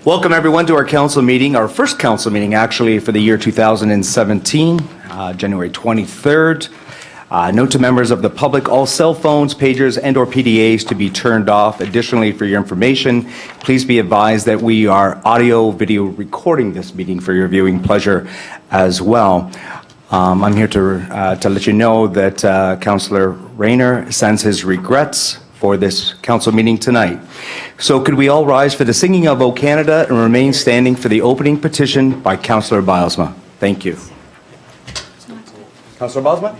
Welcome everyone to our council meeting, our first council meeting actually for the year 2017, January 23rd. Note to members of the public, all cell phones, pagers, and/or PDAs to be turned off. Additionally, for your information, please be advised that we are audio-video recording this meeting for your viewing pleasure as well. I'm here to let you know that Councillor Rayner sends his regrets for this council meeting tonight. So could we all rise for the singing of O Canada and remain standing for the opening petition by Councillor Bilesma. Thank you. Councillor Bilesma?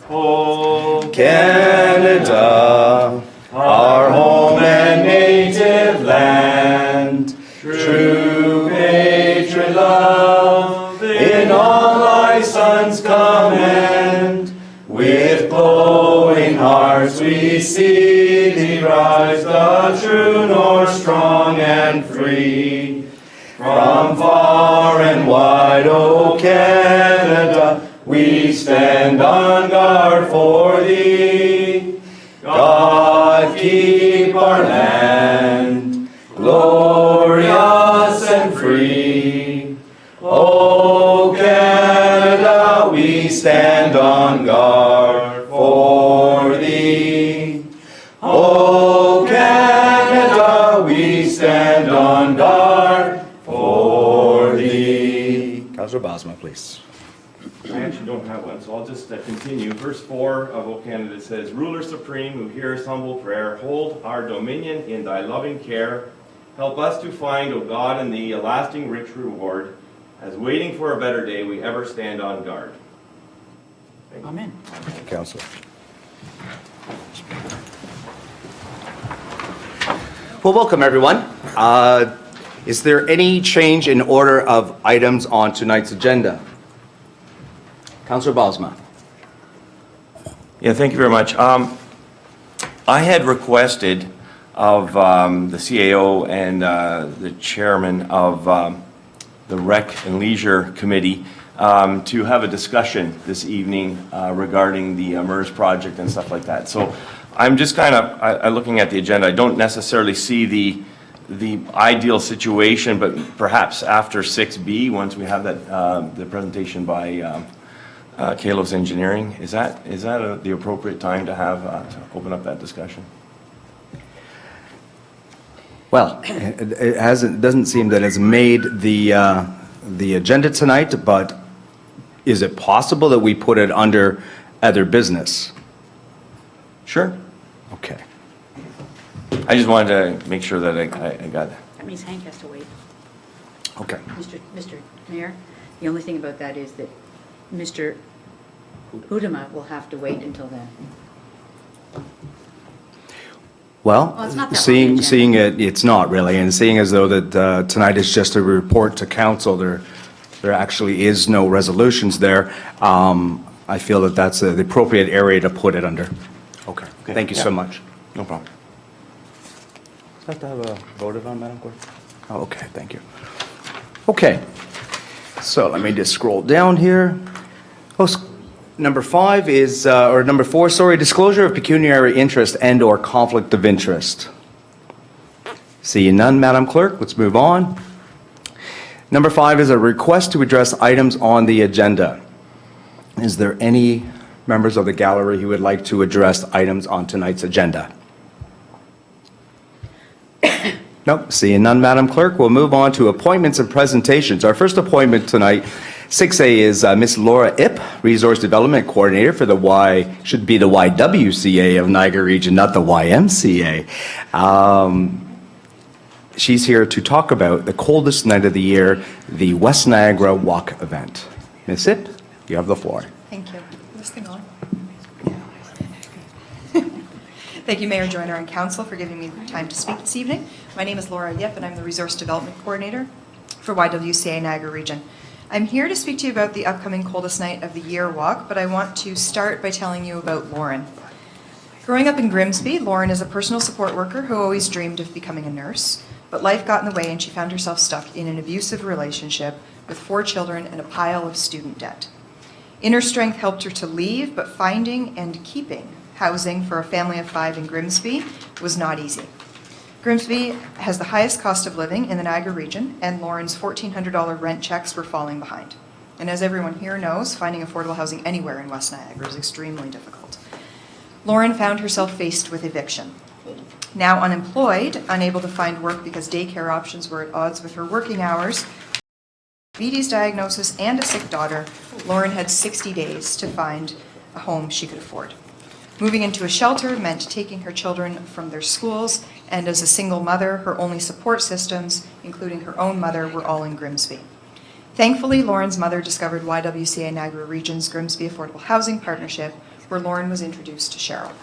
O Canada, our home and native land, true patriot love, in all thy sons command. With glowing hearts we see thee rise, the true North, strong and free. From far and wide, O Canada, we stand on guard for thee. God keep our land, glorious and free. O Canada, we stand on guard for thee. O Canada, we stand on guard for thee. Councillor Bosma, please. I actually don't have one, so I'll just continue. Verse 4 of O Canada says, Ruler supreme, who hears humble prayer, hold our dominion in thy loving care. Help us to find, O God, in thee a lasting rich reward. As waiting for a better day, we ever stand on guard. Thank you. Amen. Councillor. Well, welcome everyone. Is there any change in order of items on tonight's agenda? Councillor Bosma. Yeah, thank you very much. I had requested of the CAO and the chairman of the Rec and Leisure Committee to have a discussion this evening regarding the MERS project and stuff like that. So I'm just kind of looking at the agenda. I don't necessarily see the ideal situation, but perhaps after 6B, once we have that the presentation by Kalos Engineering, is that the appropriate time to have to open up that discussion? Well, it doesn't seem that it's made the agenda tonight, but is it possible that we put it under other business? Sure. Okay. I just wanted to make sure that I got that. That means Hank has to wait. Okay. Mr. Mayor, the only thing about that is that Mr. Hudema will have to wait until then. Well, Well, it's not that seeing it's not really, and seeing as though that tonight is just a report to council, there actually is no resolutions there. I feel that that's the appropriate area to put it under. Okay. Thank you so much. No problem. Does that have a voted on, Madam Clerk? Oh, okay, thank you. Okay, so let me just scroll down here. Number 5 is, or number 4, sorry, disclosure of pecuniary interest and/or conflict of interest. Seeing none, Madam Clerk, let's move on. Number 5 is a request to address items on the agenda. Is there any members of the gallery who would like to address items on tonight's agenda? Nope, seeing none, Madam Clerk, we'll move on to appointments and presentations. Our first appointment tonight, 6A, is Miss Laura Ip, Resource Development Coordinator for the should be the YWCA of Niagara Region, not the YMCA. She's here to talk about the coldest night of the year, the West Niagara Walk event. Miss Ip, you have the floor. Thank you. Is this thing on? Thank you, Mayor Joyner and Council, for giving me the time to speak this evening. My name is Laura Yip, and I'm the Resource Development Coordinator for YWCA Niagara Region. I'm here to speak to you about the upcoming coldest night of the year walk, but I want to start by telling you about Lauren. Growing up in Grimsby, Lauren is a personal support worker who always dreamed of becoming a nurse, but life got in the way and she found herself stuck in an abusive relationship with 4 children and a pile of student debt. Inner strength helped her to leave, but finding and keeping housing for a family of 5 in Grimsby was not easy. Grimsby has the highest cost of living in the Niagara region, and Lauren's $1,400 rent checks were falling behind. And as everyone here knows, finding affordable housing anywhere in West Niagara is extremely difficult. Lauren found herself faced with eviction. Now unemployed, unable to find work because daycare options were at odds with her working hours, diabetes diagnosis, and a sick daughter, Lauren had 60 days to find a home she could afford. Moving into a shelter meant taking her children from their schools, and as a single mother, her only support systems, including her own mother, were all in Grimsby. Thankfully, Lauren's mother discovered YWCA Niagara Region's Grimsby Affordable Housing Partnership, where Lauren was introduced to Cheryl.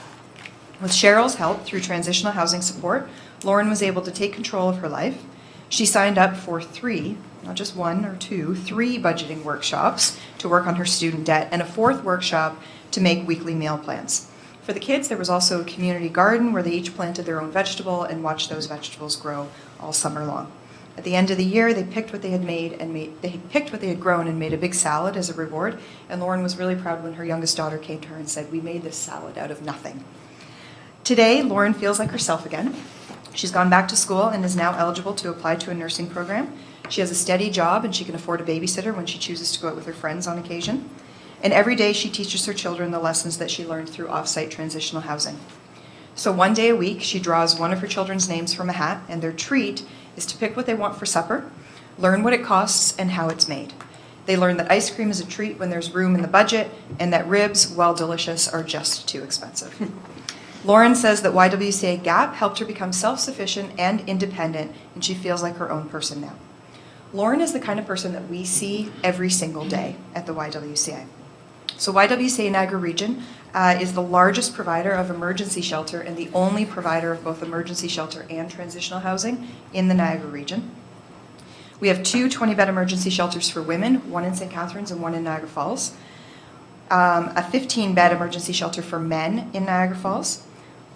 With Cheryl's help through transitional housing support, Lauren was able to take control of her life. She signed up for 3, not just 1 or 2, 3 budgeting workshops to work on her student debt, and a 4th workshop to make weekly meal plans. For the kids, there was also a community garden where they each planted their own vegetable and watched those vegetables grow all summer long. At the end of the year, they picked what they had grown and made a big salad as a reward, and Lauren was really proud when her youngest daughter came to her and said, "We made this salad out of nothing." Today, Lauren feels like herself again. She's gone back to school and is now eligible to apply to a nursing program. She has a steady job and she can afford a babysitter when she chooses to go out with her friends on occasion. And every day she teaches her children the lessons that she learned through off-site transitional housing. So one day a week, she draws one of her children's names from a hat, and their treat is to pick what they want for supper, learn what it costs, and how it's made. They learn that ice cream is a treat when there's room in the budget, and that ribs, while delicious, are just too expensive. Lauren says that YWCA GAP helped her become self-sufficient and independent, and she feels like her own person now. Lauren is the kind of person that we see every single day at the YWCA. So YWCA Niagara Region is the largest provider of emergency shelter and the only provider of both emergency shelter and transitional housing in the Niagara region. We have 2 20-bed emergency shelters for women, 1 in St. Catharines and 1 in Niagara Falls. A 15-bed emergency shelter for men in Niagara Falls.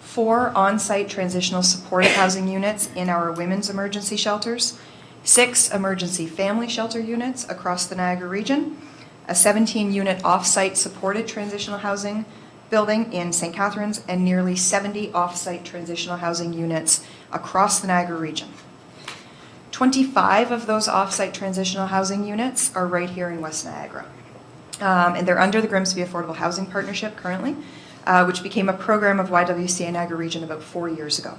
4 on-site transitional supportive housing units in our women's emergency shelters. 6 emergency family shelter units across the Niagara region. A 17-unit off-site supported transitional housing building in St. Catharines, and nearly 70 off-site transitional housing units across the Niagara region. 25 of those off-site transitional housing units are right here in West Niagara. And they're under the Grimsby Affordable Housing Partnership currently, which became a program of YWCA Niagara Region about 4 years ago.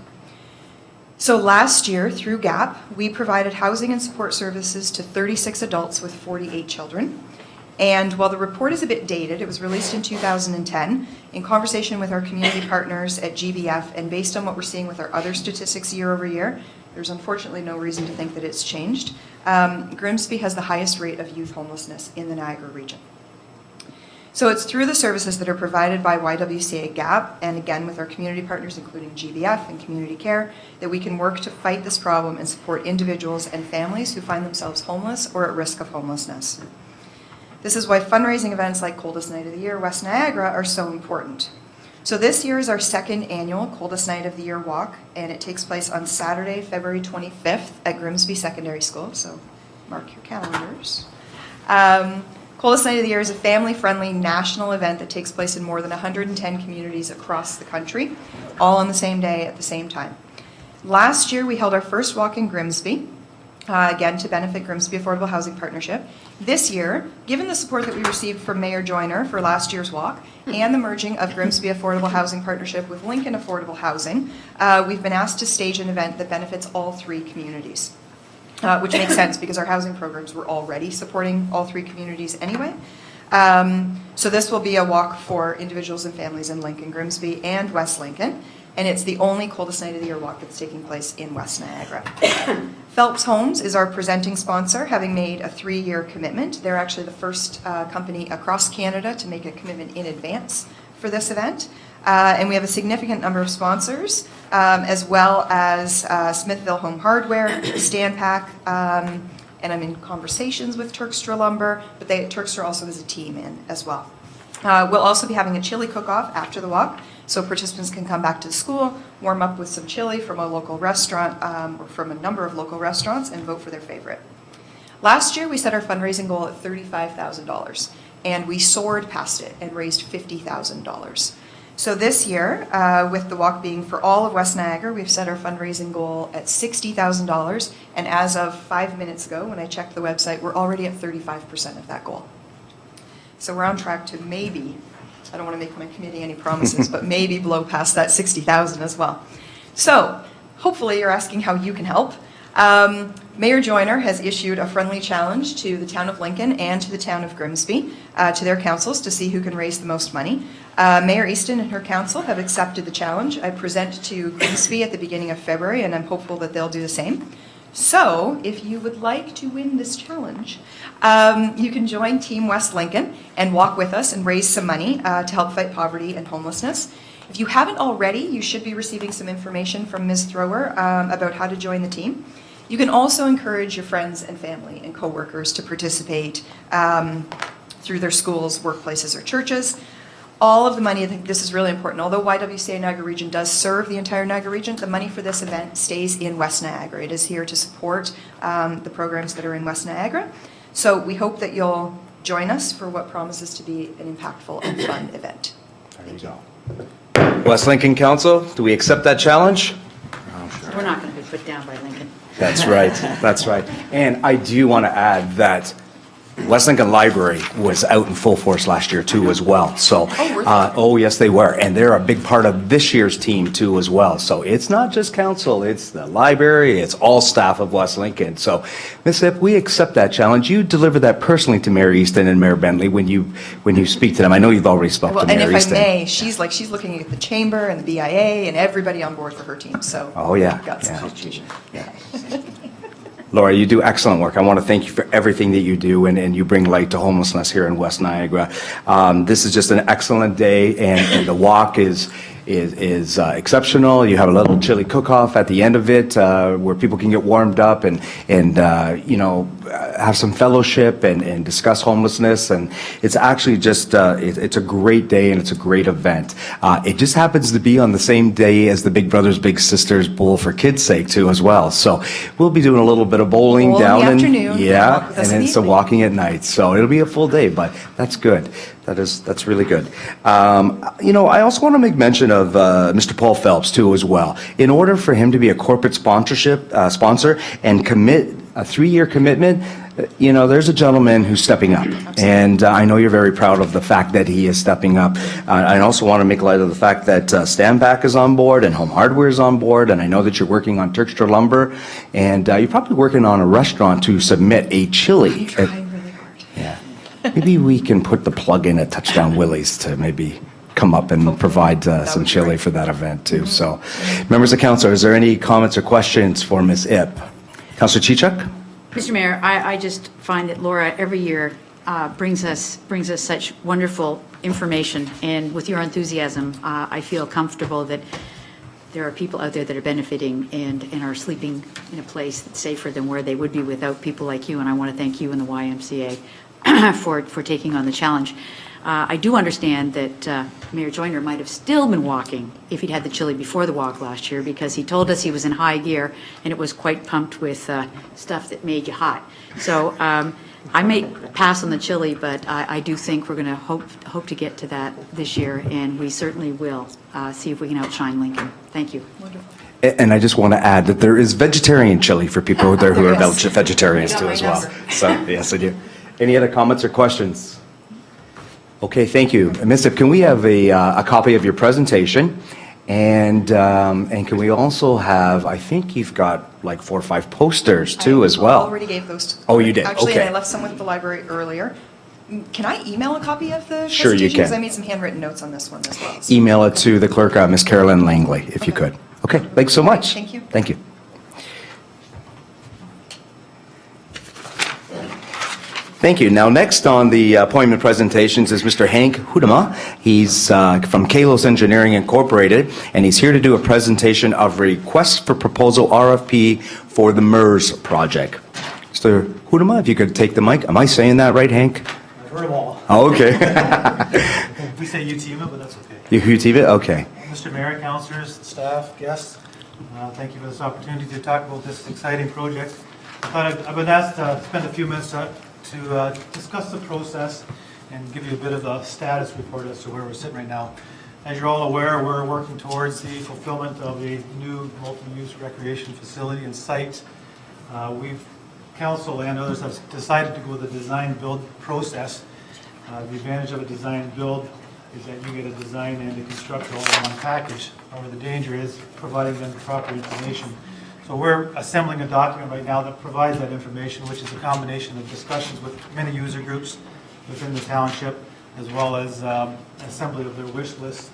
So last year, through GAP, we provided housing and support services to 36 adults with 48 children. And while the report is a bit dated, it was released in 2010, in conversation with our community partners at GBF, and based on what we're seeing with our other statistics year over year, there's unfortunately no reason to think that it's changed. Grimsby has the highest rate of youth homelessness in the Niagara region. So it's through the services that are provided by YWCA GAP, and again with our community partners, including GBF and Community Care, that we can work to fight this problem and support individuals and families who find themselves homeless or at risk of homelessness. This is why fundraising events like Coldest Night of the Year West Niagara are so important. So this year is our 2nd annual Coldest Night of the Year walk, and it takes place on Saturday, February 25th at Grimsby Secondary School, so mark your calendars. Coldest Night of the Year is a family-friendly national event that takes place in more than 110 communities across the country, all on the same day at the same time. Last year, we held our first walk in Grimsby, again to benefit Grimsby Affordable Housing Partnership. This year, given the support that we received from Mayor Joyner for last year's walk and the merging of Grimsby Affordable Housing Partnership with Lincoln Affordable Housing, we've been asked to stage an event that benefits all 3 communities. Which makes sense because our housing programs were already supporting all 3 communities anyway. So this will be a walk for individuals and families in Lincoln, Grimsby, and West Lincoln, and it's the only Coldest Night of the Year walk that's taking place in West Niagara. Phelps Homes is our presenting sponsor, having made a 3-year commitment. They're actually the first company across Canada to make a commitment in advance for this event. And we have a significant number of sponsors, as well as Smithville Home Hardware, Standpack, and I'm in conversations with Turkstra Lumber, but Turkstra also has a team in as well. We'll also be having a chili cook-off after the walk, so participants can come back to the school, warm up with some chili from a local restaurant, or from a number of local restaurants, and vote for their favorite. Last year, we set our fundraising goal at $35,000, and we soared past it and raised $50,000. So this year, with the walk being for all of West Niagara, we've set our fundraising goal at $60,000. And as of 5 minutes ago, when I checked the website, we're already at 35% of that goal. So we're on track to maybe, I don't want to make my committee any promises, but maybe blow past that 60,000 as well. So hopefully you're asking how you can help. Mayor Joyner has issued a friendly challenge to the town of Lincoln and to the town of Grimsby, to their councils to see who can raise the most money. Mayor Easton and her council have accepted the challenge. I present to Grimsby at the beginning of February, and I'm hopeful that they'll do the same. So if you would like to win this challenge, you can join Team West Lincoln and walk with us and raise some money to help fight poverty and homelessness. If you haven't already, you should be receiving some information from Ms. Thrower about how to join the team. You can also encourage your friends and family and coworkers to participate through their schools, workplaces, or churches. All of the money, I think this is really important, although YWCA Niagara Region does serve the entire Niagara Region, the money for this event stays in West Niagara. It is here to support the programs that are in West Niagara. So we hope that you'll join us for what promises to be an impactful and fun event. There you go. West Lincoln Council, do we accept that challenge? We're not going to be put down by Lincoln. That's right, that's right. And I do want to add that West Lincoln Library was out in full force last year too as well. So, Oh, were they? oh yes, they were. And they're a big part of this year's team too as well. So it's not just council, it's the library, it's all staff of West Lincoln. So, Ms. Ip, we accept that challenge. You deliver that personally to Mayor Easton and Mayor Bentley when you speak to them. I know you've already spoken Well, to and Mayor if I Easton. may, she's looking at the chamber and the BIA and everybody on board for her team, so. Oh, yeah, we've got some yeah. competition. Laura, you do excellent work. I want to thank you for everything that you do, and you bring light to homelessness here in West Niagara. This is just an excellent day, and the walk is exceptional. You have a little chili cook-off at the end of it, where people can get warmed up and you know, have some fellowship and discuss homelessness. And it's actually just it's a great day, and it's a great event. It just happens to be on the same day as the Big Brothers Big Sisters Bowl for Kids' Sake too as well. So we'll be doing a little bit of bowling Bowl in the down afternoon, walk yeah, with and us in then the some evening. walking at night. So it'll be a full day, but that's good. That's really good. You know, I also want to make mention of Mr. Paul Phelps too as well. In order for him to be a corporate sponsor and commit a 3-year commitment, you know, there's a gentleman who's stepping up. And I know you're very proud of the fact that he is stepping up. I also want to make light of the fact that Standback is on board and Home Hardware is on board. And I know that you're working on Turkstra Lumber. And you're probably working on a restaurant to submit a chili. I'm trying really hard. Yeah. Maybe we can put the plug in at Touchdown Willie's to maybe come up and provide some would be chili great. for that event too. So, members of council, is there any comments or questions for Ms. Ip? Councilor Chichuk? Mr. Mayor, I just find that Laura every year brings us such wonderful information, and with your enthusiasm, I feel comfortable that there are people out there that are benefiting and are sleeping in a place that's safer than where they would be without people like you, and I want to thank you and the YMCA for taking on the challenge. I do understand that Mayor Joyner might have still been walking if he'd had the chili before the walk last year, because he told us he was in high gear and it was quite pumped with stuff that made you hot. So I may pass on the chili, but I do think we're going to hope to get to that this year, and we certainly will see if we can outshine Lincoln. Thank you. And I just want to add that there is vegetarian chili for people out there who are Yes. vegetarians I got too my as well. number. So, yes, I do. Any other comments or questions? Okay, thank you. Ms. Ip, can we have a copy of your presentation? And can we also have, I think you've got like 4 or 5 posters too as well. I already gave those to. Oh, you did? Actually, Okay. and I left some with the library earlier. Can I email a copy of the Sure, you presentation? Because can. I made some handwritten notes on this one as well. Email it to the clerk, Ms. Carolyn Langley, if you Okay. could. Okay, thanks so much. Thank you. Thank you. Thank you. Now, next on the appointment presentations is Mr. Hank Hudema. He's from Kalos Engineering Incorporated, and he's here to do a presentation of request for proposal RFP for the MERS project. Mr. Hudema, if you could take the mic. Am I saying that right, Hank? I've heard them all. Oh, okay. We say UTIMA, but that's okay. You TV? Okay. Mr. Mayor, councilors, staff, guests, thank you for this opportunity to talk about this exciting project. I thought I've been asked to spend a few minutes to discuss the process and give you a bit of a status report as to where we're sitting right now. As you're all aware, we're working towards the fulfillment of a new multi-use recreation facility and site. Council and others have decided to go with the design-build process. The advantage of a design-build is that you get a design and a construction all in one package. However, the danger is providing them the proper information. So we're assembling a document right now that provides that information, which is a combination of discussions with many user groups within the township, as well as assembly of their wish list,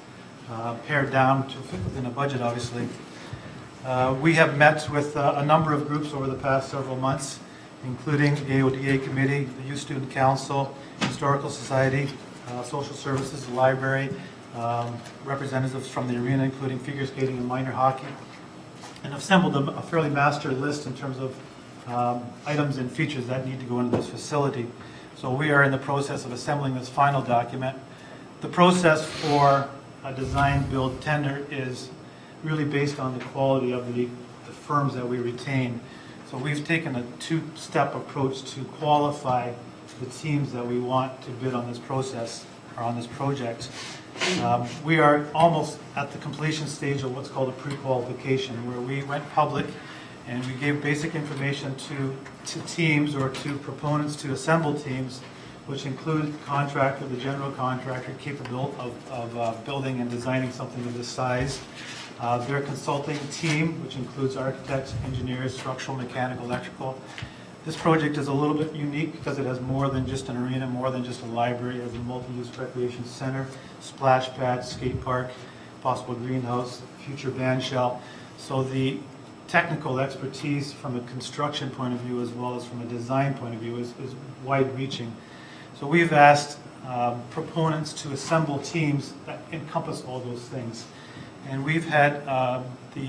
pared down to fit within a budget, obviously. We have met with a number of groups over the past several months, including the AODA Committee, the Youth Student Council, Historical Society, Social Services, the Library, representatives from the arena, including figure skating and minor hockey, and assembled a fairly master list in terms of items and features that need to go into this facility. So we are in the process of assembling this final document. The process for a design-build tender is really based on the quality of the firms that we retain. So we've taken a two-step approach to qualify the teams that we want to bid on this process, or on this project. We are almost at the completion stage of what's called a pre-qualification, where we went public and we gave basic information to teams or to proponents to assemble teams, which include contractor, the general contractor, capable of building and designing something of this size. Their consulting team, which includes architects, engineers, structural, mechanical, electrical. This project is a little bit unique because it has more than just an arena, more than just a library. It has a multi-use recreation center, splash pad, skate park, possible greenhouse, future band shell. So the technical expertise from a construction point of view as well as from a design point of view is wide-reaching. So we've asked proponents to assemble teams that encompass all those things. And we've had, the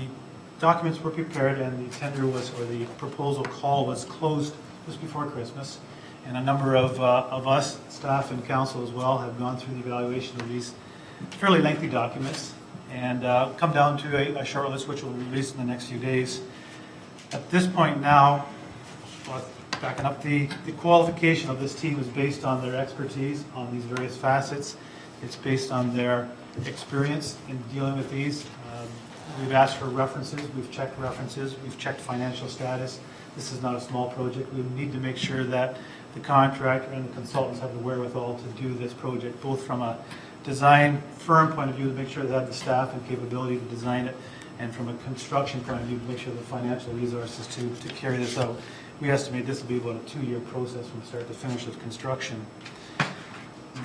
documents were prepared and the tender was, or the proposal call was closed just before Christmas. And a number of us, staff and council as well, have gone through the evaluation of these fairly lengthy documents and come down to a short list which will be released in the next few days. At this point now, backing up, the qualification of this team is based on their expertise on these various facets. It's based on their experience in dealing with these. We've asked for references, we've checked financial status. This is not a small project. We need to make sure that the contractor and the consultants have the wherewithal to do this project, both from a design firm point of view to make sure they have the staff and capability to design it, and from a construction point of view to make sure the financial resources to carry this out. We estimate this will be about a 2-year process from start to finish of construction.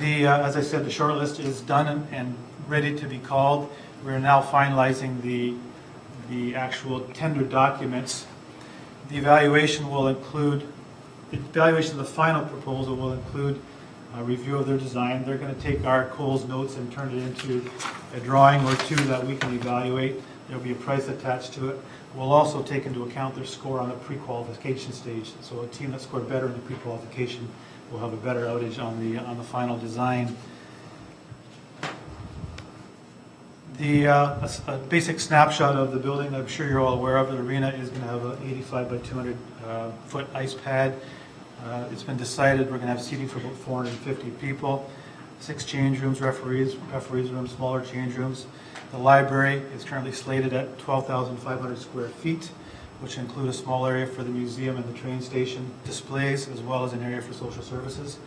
As I said, the short list is done and ready to be called. We're now finalizing the actual tender documents. The evaluation of the final proposal will include a review of their design. They're going to take our Coles notes and turn it into a drawing or two that we can evaluate. There'll be a price attached to it. We'll also take into account their score on the pre-qualification stage. So a team that scored better in the pre-qualification will have a better outage on the final design. A basic snapshot of the building, I'm sure you're all aware of. The arena is going to have an 85 by 200 foot ice pad. It's been decided we're going to have seating for about 450 people. 6 change rooms, referees rooms, smaller change rooms. The library is currently slated at 12,500 square feet, which include a small area for the museum and the train station displays, as well as an area for social services,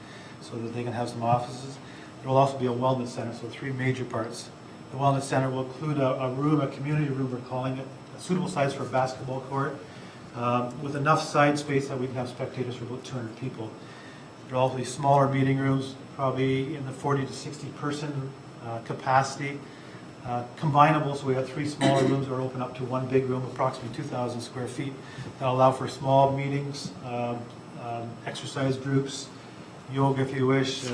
so that they can have some offices. There will also be a wellness center, so 3 major parts. The wellness center will include a room, a community room, we're calling it, a suitable size for a basketball court, with enough side space that we can have spectators for about 200 people. There will also be smaller meeting rooms, probably in the 40 to 60 person capacity. Combinable, so we have 3 smaller rooms that are open up to 1 big room, approximately 2,000 square feet. That'll allow for small meetings, exercise groups, yoga if you wish,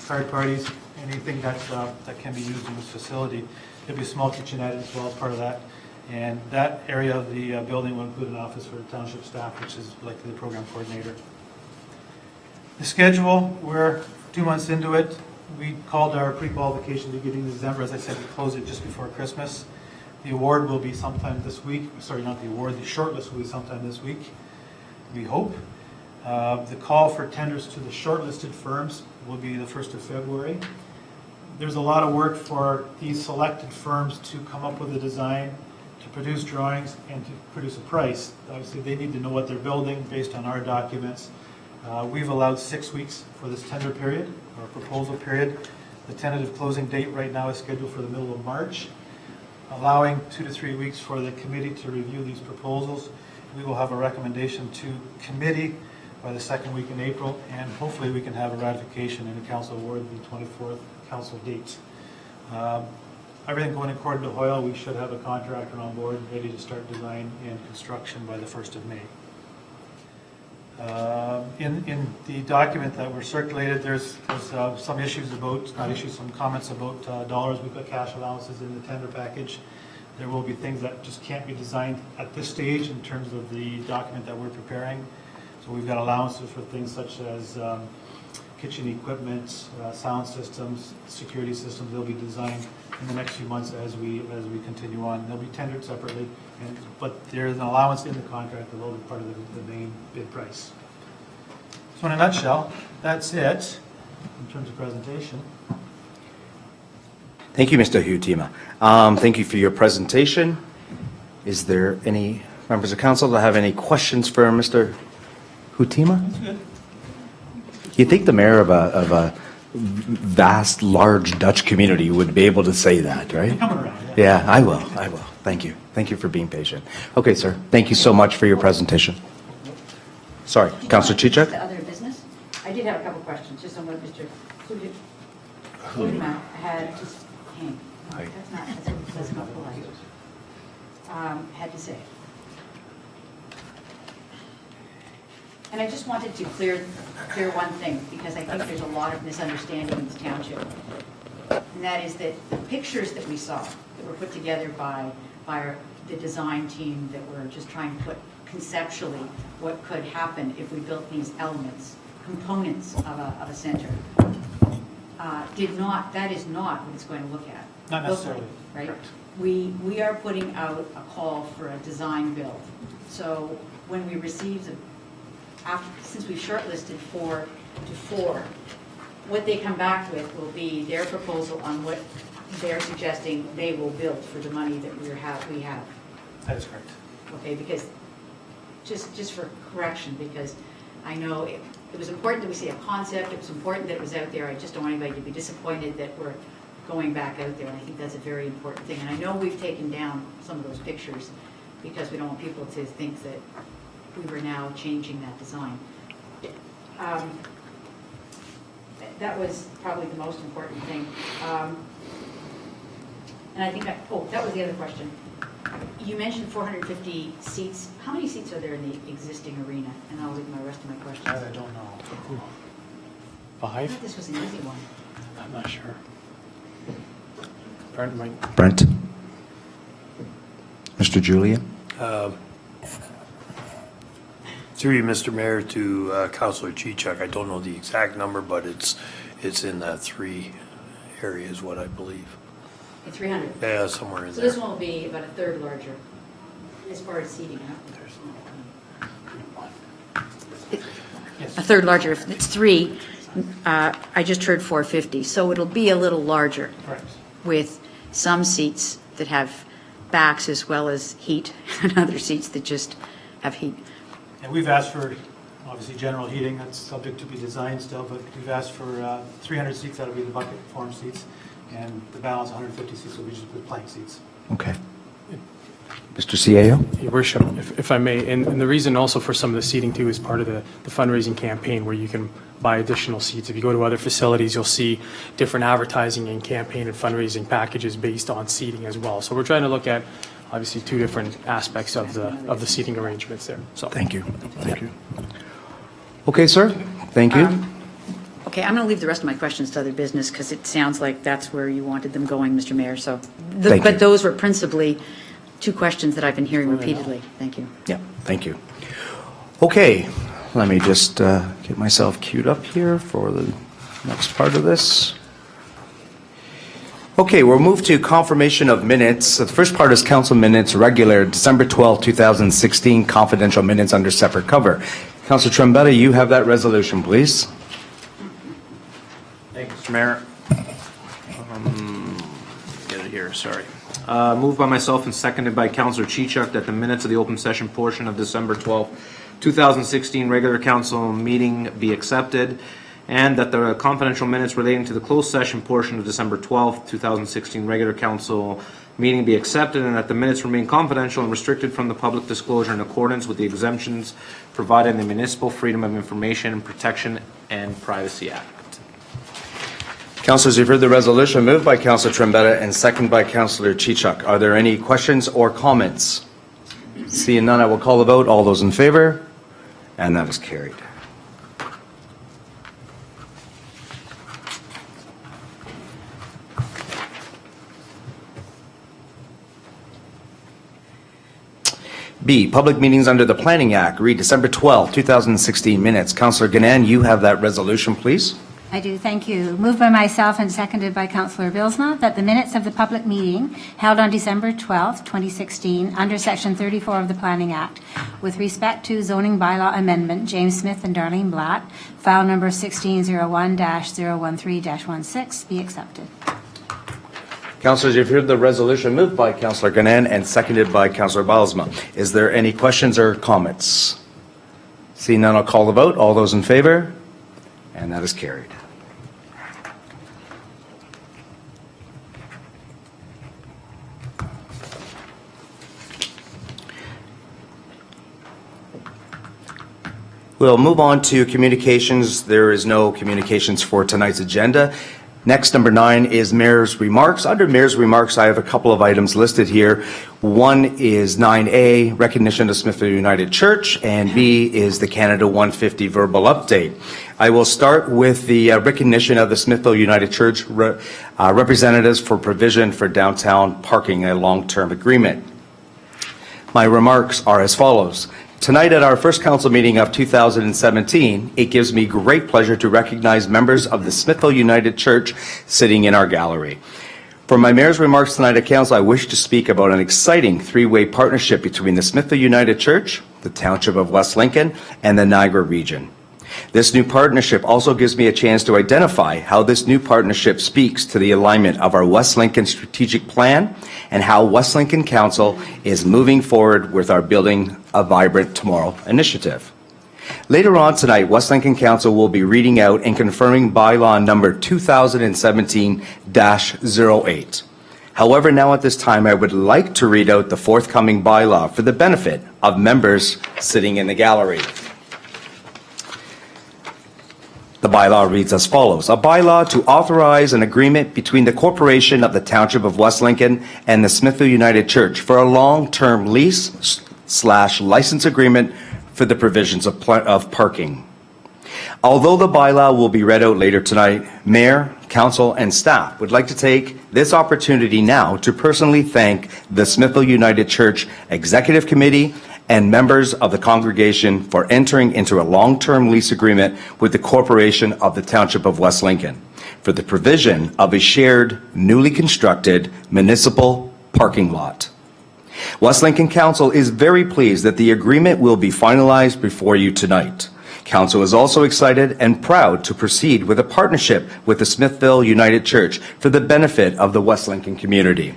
card parties, anything that can be used in this facility. There'll be a small kitchenette as well as part of that. And that area of the building will include an office for the township staff, which is likely the program coordinator. The schedule, we're 2 months into it. We called our pre-qualification beginning of December. As I said, we closed it just before Christmas. The award will be sometime this week. Sorry, not the award, the shortlist will be sometime this week, we hope. The call for tenders to the shortlisted firms will be the 1st of February. There's a lot of work for these selected firms to come up with a design, to produce drawings, and to produce a price. Obviously, they need to know what they're building based on our documents. We've allowed 6 weeks for this tender period, or proposal period. The tentative closing date right now is scheduled for the middle of March, allowing 2 to 3 weeks for the committee to review these proposals. We will have a recommendation to committee by the second week in April, and hopefully we can have a ratification and a council award the 24th council date. Everything going according to Hoyle, we should have a contractor on board ready to start design and construction by the 1st of May. In the document that were circulated, there's some issues about, not issues, some comments about dollars. We've got cash allowances in the tender package. There will be things that just can't be designed at this stage in terms of the document that we're preparing. So we've got allowances for things such as kitchen equipment, sound systems, security systems. They'll be designed in the next few months as we continue on. They'll be tendered separately, but there's an allowance in the contract that will be part of the main bid price. So in a nutshell, that's it in terms of presentation. Thank you, Mr. Hutima. Thank you for your presentation. Is there any members of council that have any questions for Mr. Hutima? That's good. You think the mayor of a vast, large Dutch community would be able to say that, right? Coming around, Yeah, I will. Thank you. Thank you for being patient. Okay, sir. Thank you so much for your presentation. Sorry, Councillor Chichak? The other business? I did have a couple questions, just on what Mr. Hutima had to hang. Hi. That's not polite. Had to say. And I just wanted to clear one thing, because I think there's a lot of misunderstanding in this township. And that is that the pictures that we saw, that were put together by the design team, that were just trying to put conceptually what could happen if we built these elements, components of a center, that is not what it's going to look at. Not necessarily. Right? Correct. We are putting out a call for a design build. So when we receive since we've shortlisted 4 to 4, what they come back with will be their proposal on what they're suggesting they will build for the money that we have. That is correct. Okay, because, just for correction, because I know it was important that we see a concept, it was important that it was out there. I just don't want anybody to be disappointed that we're going back out there, and I think that's a very important thing. And I know we've taken down some of those pictures because we don't want people to think that we were now changing that design. That was probably the most important thing. And I think that was the other question. You mentioned 450 seats. How many seats are there in the existing arena? And I'll leave my rest of my questions. That I don't know. I 5? thought this was an easy one. I'm not sure. Brent might. Brent? Mr. Julian? Through you, Mr. Mayor, to Councillor Chichak, I don't know the exact number, but it's in that 3 area is what I believe. 300. Yeah, somewhere in So this there. one will be about a third larger as far as seating. A third larger. If it's 3, I just heard 450. So it'll be a little larger Correct. with some seats that have backs as well as heat and other seats that just have heat. And we've asked for, obviously, general heating. That's subject to be designed still, but we've asked for 300 seats. That'll be the bucket form seats. And the balance, 150 seats, will be just with plank seats. Okay. Mr. CAO? Your Worship, if I may, and the reason also for some of the seating too is part of the fundraising campaign where you can buy additional seats. If you go to other facilities, you'll see different advertising and campaign and fundraising packages based on seating as well. So we're trying to look at obviously 2 different aspects of the seating arrangements there. So Thank you. Thank you. Okay, sir. Thank you. Okay, I'm going to leave the rest of my questions to other business because it sounds like that's where you wanted them going, Mr. Mayor. So, Thank you. but those were principally 2 questions that I've been hearing repeatedly. Thank you. Yeah, thank you. Okay, let me just get myself queued up here for the next part of this. Okay, we'll move to confirmation of minutes. The first part is council minutes, regular December 12, 2016, confidential minutes under separate cover. Councilor Trombetta, you have that resolution, please. Thank you, Mr. Mayor. Get it here, sorry. Moved by myself and seconded by Councillor Chichuk that the minutes of the open session portion of December 12th, 2016 regular council meeting be accepted, and that the confidential minutes relating to the closed session portion of December 12th, 2016 regular council meeting be accepted, and that the minutes remain confidential and restricted from the public disclosure in accordance with the exemptions provided in the Municipal Freedom of Information and Protection and Privacy Act. Councillors, you've heard the resolution moved by Councillor Trombetta and seconded by Councillor Chichuk. Are there any questions or comments? Seeing none, I will call the vote. All those in favor? And that is carried. B, public meetings under the Planning Act. Read December 12, 2016 minutes. Councillor Gannon, you have that resolution, please. I do, thank you. Moved by myself and seconded by Councillor Bilsma that the minutes of the public meeting held on December 12th, 2016, under Section 34 of the Planning Act, with respect to zoning bylaw amendment, James Smith and Darlene Blatt, file number 1601-013-16, be accepted. Councillors, you've heard the resolution moved by Councillor Gannon and seconded by Councillor Bilsma. Is there any questions or comments? Seeing none, I'll call the vote. All those in favor? And that is carried. We'll move on to communications. There is no communications for tonight's agenda. Next, number 9 is Mayor's Remarks. Under Mayor's Remarks, I have a couple of items listed here. One is 9A, recognition of Smithville United Church, and B is the Canada 150 verbal update. I will start with the recognition of the Smithville United Church representatives for provision for downtown parking, a long-term agreement. My remarks are as follows. Tonight at our first council meeting of 2017, it gives me great pleasure to recognize members of the Smithville United Church sitting in our gallery. For my mayor's remarks tonight at council, I wish to speak about an exciting three-way partnership between the Smithville United Church, the Township of West Lincoln, and the Niagara region. This new partnership also gives me a chance to identify how this new partnership speaks to the alignment of our West Lincoln strategic plan and how West Lincoln Council is moving forward with our Building a Vibrant Tomorrow initiative. Later on tonight, West Lincoln Council will be reading out and confirming bylaw number 2017-08. However, now at this time, I would like to read out the forthcoming bylaw for the benefit of members sitting in the gallery. The bylaw reads as follows. A bylaw to authorize an agreement between the Corporation of the Township of West Lincoln and the Smithville United Church for a long-term lease/license agreement for the provisions of parking. Although the bylaw will be read out later tonight, Mayor, Council, and staff would like to take this opportunity now to personally thank the Smithville United Church Executive Committee and members of the congregation for entering into a long-term lease agreement with the Corporation of the Township of West Lincoln for the provision of a shared, newly constructed municipal parking lot. West Lincoln Council is very pleased that the agreement will be finalized before you tonight. Council is also excited and proud to proceed with a partnership with the Smithville United Church for the benefit of the West Lincoln community.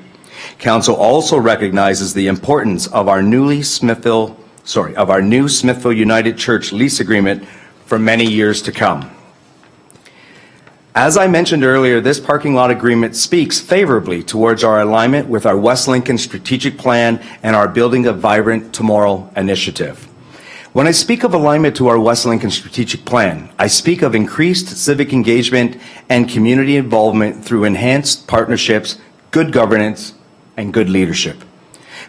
Council also recognizes the importance of our new Smithville United Church lease agreement for many years to come. As I mentioned earlier, this parking lot agreement speaks favorably towards our alignment with our West Lincoln strategic plan and our Building a Vibrant Tomorrow initiative. When I speak of alignment to our West Lincoln strategic plan, I speak of increased civic engagement and community involvement through enhanced partnerships, good governance, and good leadership.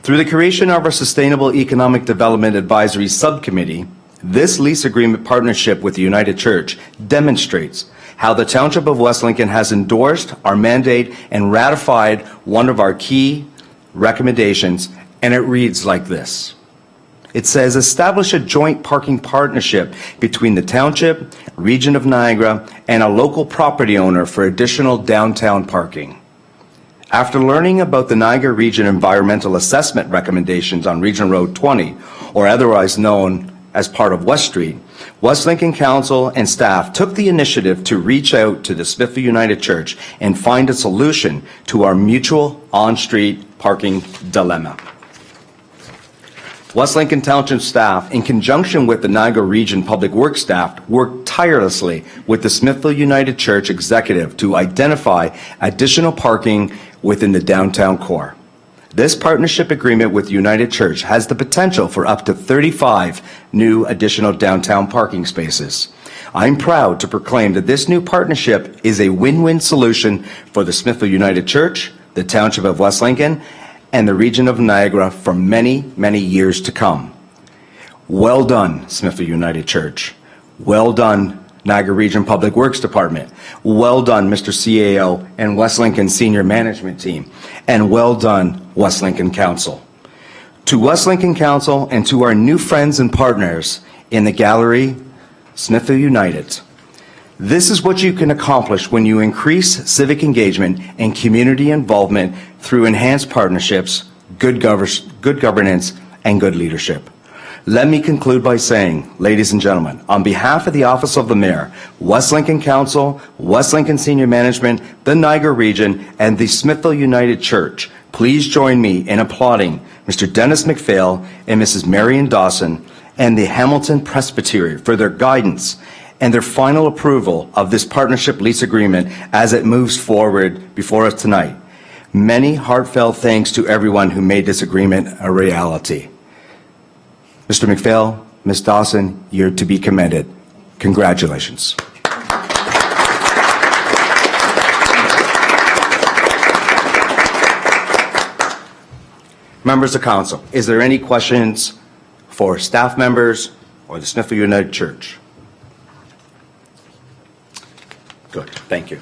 Through the creation of our Sustainable Economic Development Advisory Subcommittee, this lease agreement partnership with the United Church demonstrates how the Township of West Lincoln has endorsed our mandate and ratified one of our key recommendations, and it reads like this. It says, establish a joint parking partnership between the Township, Region of Niagara, and a local property owner for additional downtown parking. After learning about the Niagara Region Environmental Assessment recommendations on Region Road 20, or otherwise known as part of West Street, West Lincoln Council and staff took the initiative to reach out to the Smithville United Church and find a solution to our mutual on-street parking dilemma. West Lincoln Township staff, in conjunction with the Niagara Region Public Works staff, worked tirelessly with the Smithville United Church executive to identify additional parking within the downtown core. This partnership agreement with United Church has the potential for up to 35 new additional downtown parking spaces. I'm proud to proclaim that this new partnership is a win-win solution for the Smithville United Church, the Township of West Lincoln, and the region of Niagara for many, many years to come. Well done, Smithville United Church. Well done, Niagara Region Public Works Department. Well done, Mr. CAO and West Lincoln Senior Management Team. And well done, West Lincoln Council. To West Lincoln Council and to our new friends and partners in the gallery, Smithville United. This is what you can accomplish when you increase civic engagement and community involvement through enhanced partnerships, good governance, and good leadership. Let me conclude by saying, ladies and gentlemen, on behalf of the Office of the Mayor, West Lincoln Council, West Lincoln Senior Management, the Niagara Region, and the Smithville United Church, please join me in applauding Mr. Dennis McPhail and Mrs. Marion Dawson and the Hamilton Presbytery for their guidance and their final approval of this partnership lease agreement as it moves forward before us tonight. Many heartfelt thanks to everyone who made this agreement a reality. Mr. McPhail, Ms. Dawson, you're to be commended. Congratulations. Members of Council, is there any questions for staff members or the Smithville United Church? Good, thank you.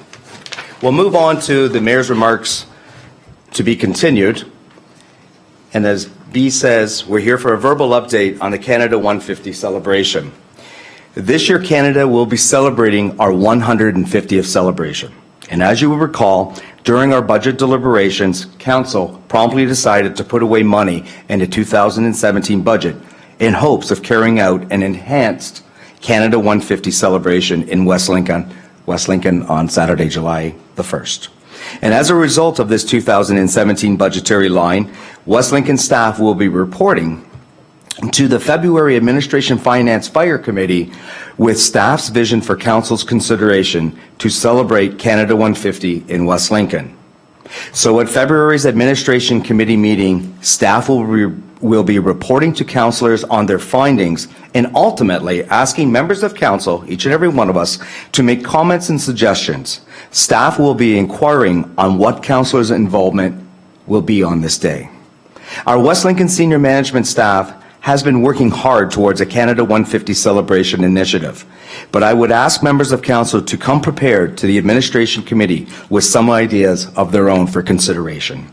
We'll move on to the Mayor's remarks to be continued. And as B says, we're here for a verbal update on the Canada 150 celebration. This year, Canada will be celebrating our 150th celebration. And as you will recall, during our budget deliberations, Council promptly decided to put away money in the 2017 budget in hopes of carrying out an enhanced Canada 150 celebration in West Lincoln on Saturday, July the 1st. And as a result of this 2017 budgetary line, West Lincoln staff will be reporting to the February Administration Finance Fire Committee with staff's vision for Council's consideration to celebrate Canada 150 in West Lincoln. So at February's Administration Committee meeting, staff will be reporting to councillors on their findings and ultimately asking members of Council, each and every one of us, to make comments and suggestions. Staff will be inquiring on what councillors' involvement will be on this day. Our West Lincoln Senior Management staff has been working hard towards a Canada 150 celebration initiative, but I would ask members of Council to come prepared to the Administration Committee with some ideas of their own for consideration.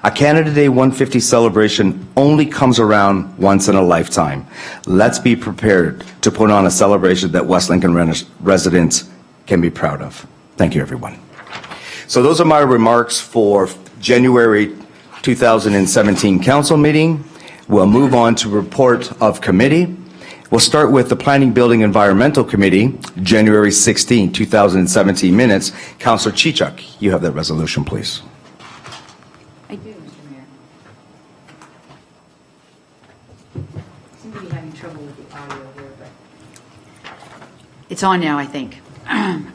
A Canada Day 150 celebration only comes around once in a lifetime. Let's be prepared to put on a celebration that West Lincoln residents can be proud of. Thank you, everyone. So those are my remarks for January 2017 Council meeting. We'll move on to report of committee. We'll start with the Planning, Building, Environmental Committee, January 16, 2017 minutes. Councillor Chichuk, you have that resolution, please. I do, Mr. Mayor. Seem to be having trouble with the audio here, but it's on now, I think.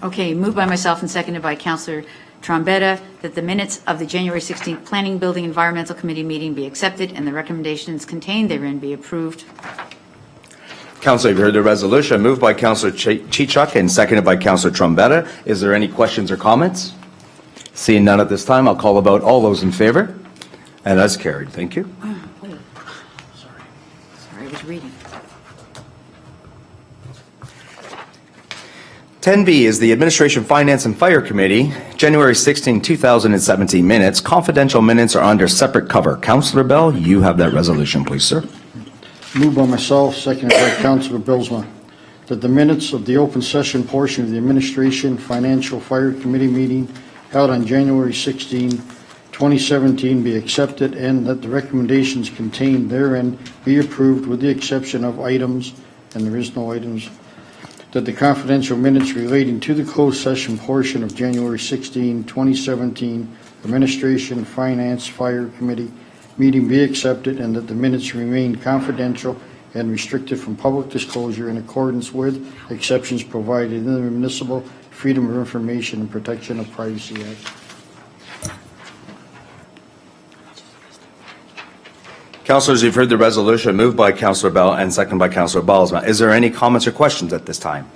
Okay, moved by myself and seconded by Councillor Trombetta that the minutes of the January 16th Planning, Building, Environmental Committee meeting be accepted and the recommendations contained therein be approved. Councillor, you've heard the resolution. Moved by Councillor Chichuk and seconded by Councillor Trombetta. Is there any questions or comments? Seeing none at this time, I'll call about all those in favor. And that's carried. Thank you. Sorry, I was reading. 10B is the Administration, Finance, and Fire Committee, January 16, 2017 minutes. Confidential minutes are under separate cover. Councillor Bell, you have that resolution, please, sir. Moved by myself, seconded by Councillor Bilsma, that the minutes of the open session portion of the Administration, Financial, Fire Committee meeting held on January 16, 2017 be accepted and that the recommendations contained therein be approved with the exception of items and there is no items. That the confidential minutes relating to the closed session portion of January 16, 2017 Administration, Finance, Fire Committee meeting be accepted, and that the minutes remain confidential and restricted from public disclosure in accordance with exceptions provided in the Municipal Freedom of Information and Protection of Privacy Act. Councilors, you've heard the resolution moved by Councilor Bell and seconded by Councilor Balsma. Is there any comments or questions at this time?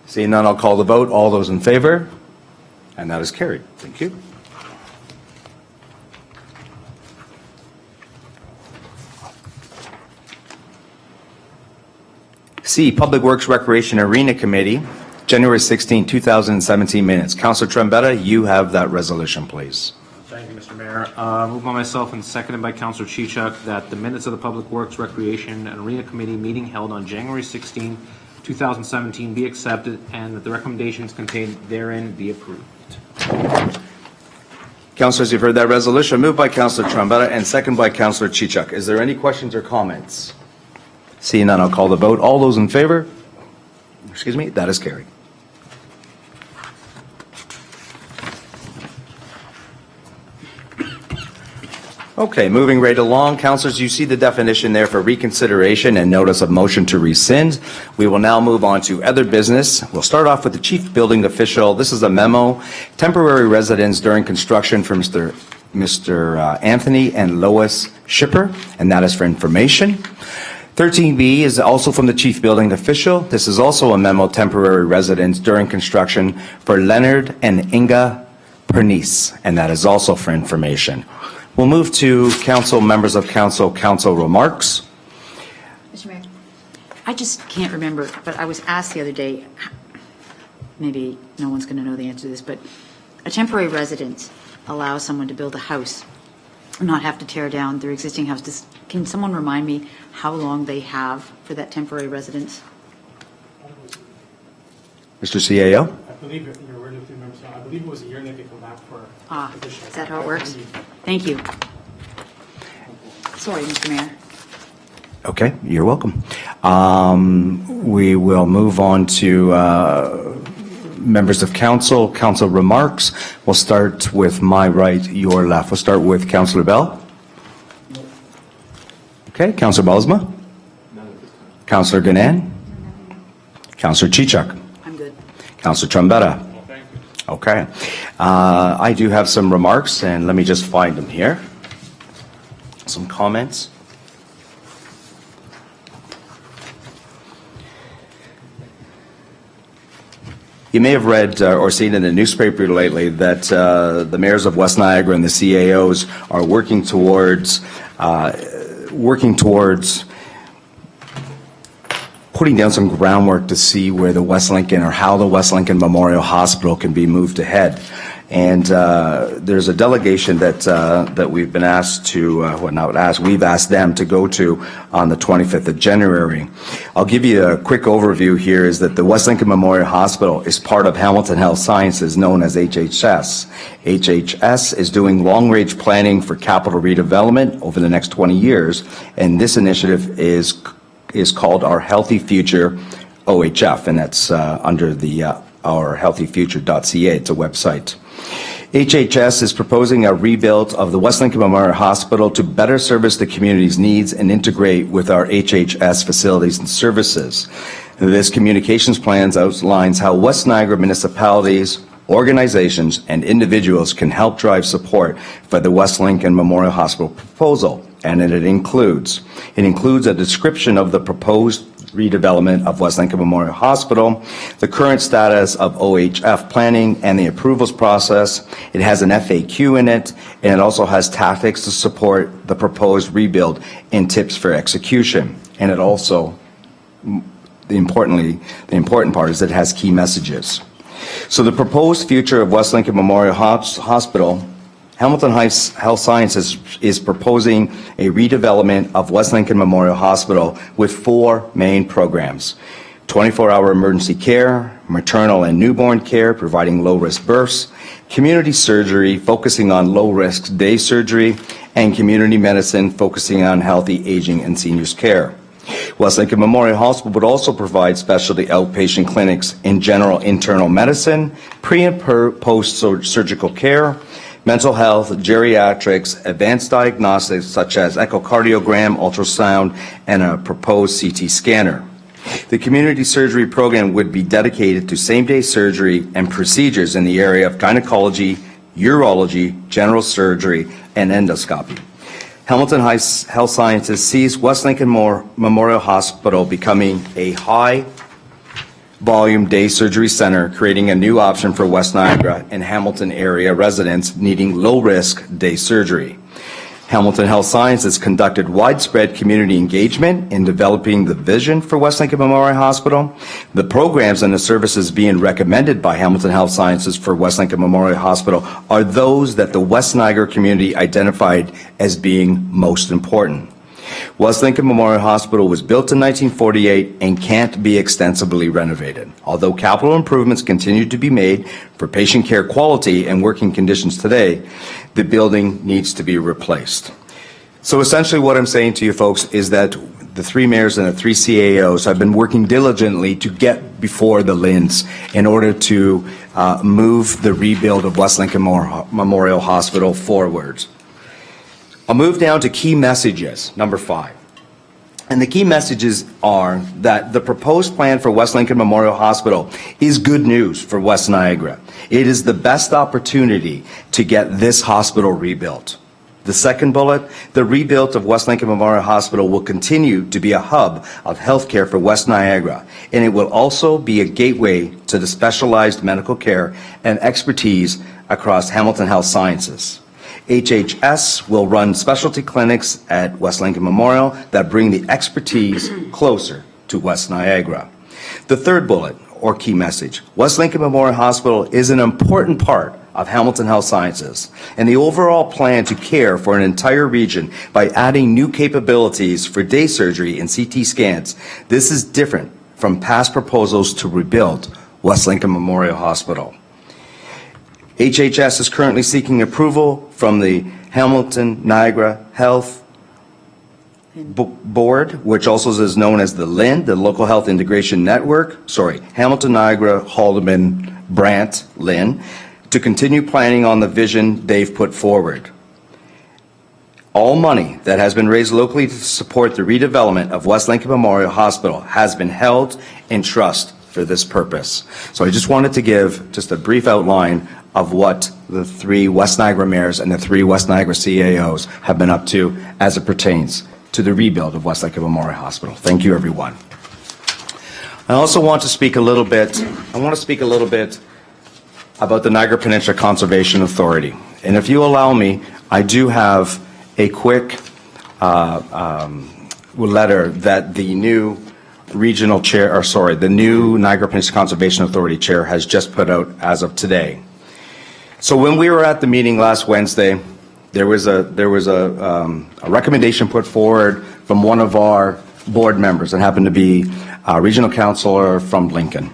Seeing none, I'll call the vote. All those in favor? And that is carried. Thank you. C, Public Works Recreation Arena Committee, January 16, 2017 minutes. Councilor Trombetta, you have that resolution, please. Thank you, Mr. Mayor. Moved by myself and seconded by Councilor Chichuk that the minutes of the Public Works, Recreation, and Arena Committee meeting held on January 16, 2017 be accepted and that the recommendations contained therein be approved. Councilors, you've heard that resolution moved by Councilor Trombetta and seconded by Councilor Chichuk. Is there any questions or comments? Seeing none, I'll call the vote. All those in favor? Excuse me, that is carried. Okay, moving right along. Councilors, you see the definition there for reconsideration and notice of motion to rescind. We will now move on to other business. We'll start off with the Chief Building Official. This is a memo, temporary residence during construction for Mr. Anthony and Lois Shipper, and that is for information. 13B is also from the Chief Building Official. This is also a memo, temporary residence during construction for Leonard and Inga Pernice, and that is also for information. We'll move to council members of council remarks. Mr. Mayor, I just can't remember, but I was asked the other day, maybe no one's going to know the answer to this, but a temporary residence allows someone to build a house and not have to tear down their existing house. Can someone remind me how long they have for that temporary residence? Mr. CAO? I believe if you're ready to remember, I believe it was a year and they could come back for additional. Is that how it works? Thank you. Sorry, Mr. Mayor. Okay, you're welcome. We will move on to members of council remarks. We'll start with my right, your left. We'll start with Councilor Bell. Okay, Councilor Balsma. Councilor Ganan. Councilor Chichuk. I'm good. Councilor Trombetta. Okay. I do have some remarks, and let me just find them here. Some comments. You may have read or seen in the newspaper lately that the mayors of West Niagara and the CAOs are working towards putting down some groundwork to see where the West Lincoln or how the West Lincoln Memorial Hospital can be moved ahead. And there's a delegation that we've been asked to, we've asked them to go to on the 25th of January. I'll give you a quick overview here is that the West Lincoln Memorial Hospital is part of Hamilton Health Sciences, known as HHS. HHS is doing long-range planning for capital redevelopment over the next 20 years, and this initiative is called Our Healthy Future OHF, and that's under the ourhealthyfuture.ca. It's a website. HHS is proposing a rebuild of the West Lincoln Memorial Hospital to better service the community's needs and integrate with our HHS facilities and services. This communications plan outlines how West Niagara municipalities, organizations, and individuals can help drive support for the West Lincoln Memorial Hospital proposal, and it includes a description of the proposed redevelopment of West Lincoln Memorial Hospital, the current status of OHF planning and the approvals process. It has an FAQ in it, and it also has tactics to support the proposed rebuild and tips for execution. And it also, the important part is it has key messages. So the proposed future of West Lincoln Memorial Hospital, Hamilton Health Sciences is proposing a redevelopment of West Lincoln Memorial Hospital with 4 main programs: 24-hour emergency care, maternal and newborn care, providing low-risk births, community surgery, focusing on low-risk day surgery, and community medicine, focusing on healthy aging and seniors care. West Lincoln Memorial Hospital would also provide specialty outpatient clinics in general internal medicine, pre- and post-surgical care, mental health, geriatrics, advanced diagnostics such as echocardiogram, ultrasound, and a proposed CT scanner. The community surgery program would be dedicated to same-day surgery and procedures in the area of gynecology, urology, general surgery, and endoscopy. Hamilton Health Sciences sees West Lincoln Memorial Hospital becoming a high-volume day surgery center, creating a new option for West Niagara and Hamilton area residents needing low-risk day surgery. Hamilton Health Sciences conducted widespread community engagement in developing the vision for West Lincoln Memorial Hospital. The programs and the services being recommended by Hamilton Health Sciences for West Lincoln Memorial Hospital are those that the West Niagara community identified as being most important. West Lincoln Memorial Hospital was built in 1948 and can't be extensively renovated. Although capital improvements continue to be made for patient care quality and working conditions today, the building needs to be replaced. So essentially what I'm saying to you folks is that the three mayors and the three CAOs have been working diligently to get before the LHINs in order to move the rebuild of West Lincoln Memorial Hospital forward. I'll move down to key messages, number 5. And the key messages are that the proposed plan for West Lincoln Memorial Hospital is good news for West Niagara. It is the best opportunity to get this hospital rebuilt. The second bullet, the rebuild of West Lincoln Memorial Hospital will continue to be a hub of healthcare for West Niagara, and it will also be a gateway to the specialized medical care and expertise across Hamilton Health Sciences. HHS will run specialty clinics at West Lincoln Memorial that bring the expertise closer to West Niagara. The third bullet, or key message, West Lincoln Memorial Hospital is an important part of Hamilton Health Sciences and the overall plan to care for an entire region by adding new capabilities for day surgery and CT scans. This is different from past proposals to rebuild West Lincoln Memorial Hospital. HHS is currently seeking approval from the Hamilton Niagara Health Board, which also is known as the LHIN, the Local Health Integration Network, Hamilton Niagara Haldeman Brant LHIN, to continue planning on the vision they've put forward. All money that has been raised locally to support the redevelopment of West Lincoln Memorial Hospital has been held in trust for this purpose. So I just wanted to give just a brief outline of what the three West Niagara mayors and the three West Niagara CAOs have been up to as it pertains to the rebuild of West Lincoln Memorial Hospital. Thank you, everyone. I also want to speak a little bit about the Niagara Peninsula Conservation Authority. And if you allow me, I do have a quick letter that the new regional chair, the new Niagara Peninsula Conservation Authority chair has just put out as of today. So when we were at the meeting last Wednesday, there was a recommendation put forward from one of our board members that happened to be a regional councilor from Lincoln.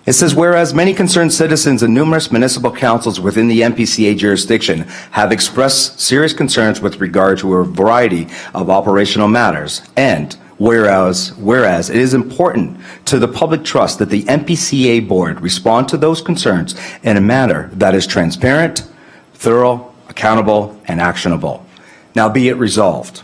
It says, whereas many concerned citizens and numerous municipal councils within the MPCA jurisdiction have expressed serious concerns with regard to a variety of operational matters, and whereas it is important to the public trust that the MPCA board respond to those concerns in a manner that is transparent, thorough, accountable, and actionable. Now be it resolved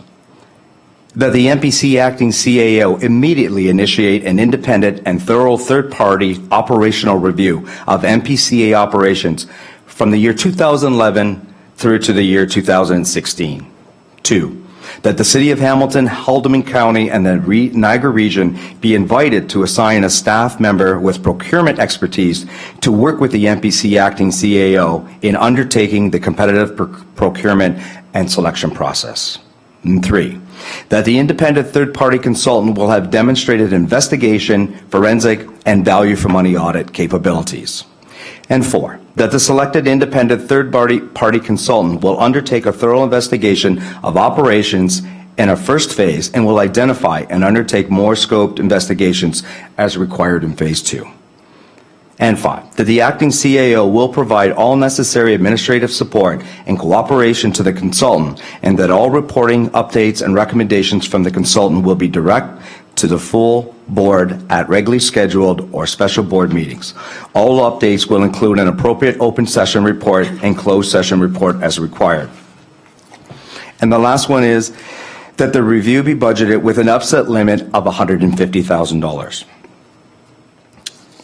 that the MPC acting CAO immediately initiate an independent and thorough third-party operational review of MPCA operations from the year 2011 through to the year 2016. 2, that the City of Hamilton, Haldimand County, and the Niagara region be invited to assign a staff member with procurement expertise to work with the MPC acting CAO in undertaking the competitive procurement and selection process. And 3, that the independent third-party consultant will have demonstrated investigation, forensic, and value-for-money audit capabilities. And 4, that the selected independent third-party consultant will undertake a thorough investigation of operations in a first phase and will identify and undertake more scoped investigations as required in phase 2. And 5, that the acting CAO will provide all necessary administrative support and cooperation to the consultant, and that all reporting, updates, and recommendations from the consultant will be direct to the full board at regularly scheduled or special board meetings. All updates will include an appropriate open session report and closed session report as required. And the last one is that the review be budgeted with an upset limit of $150,000.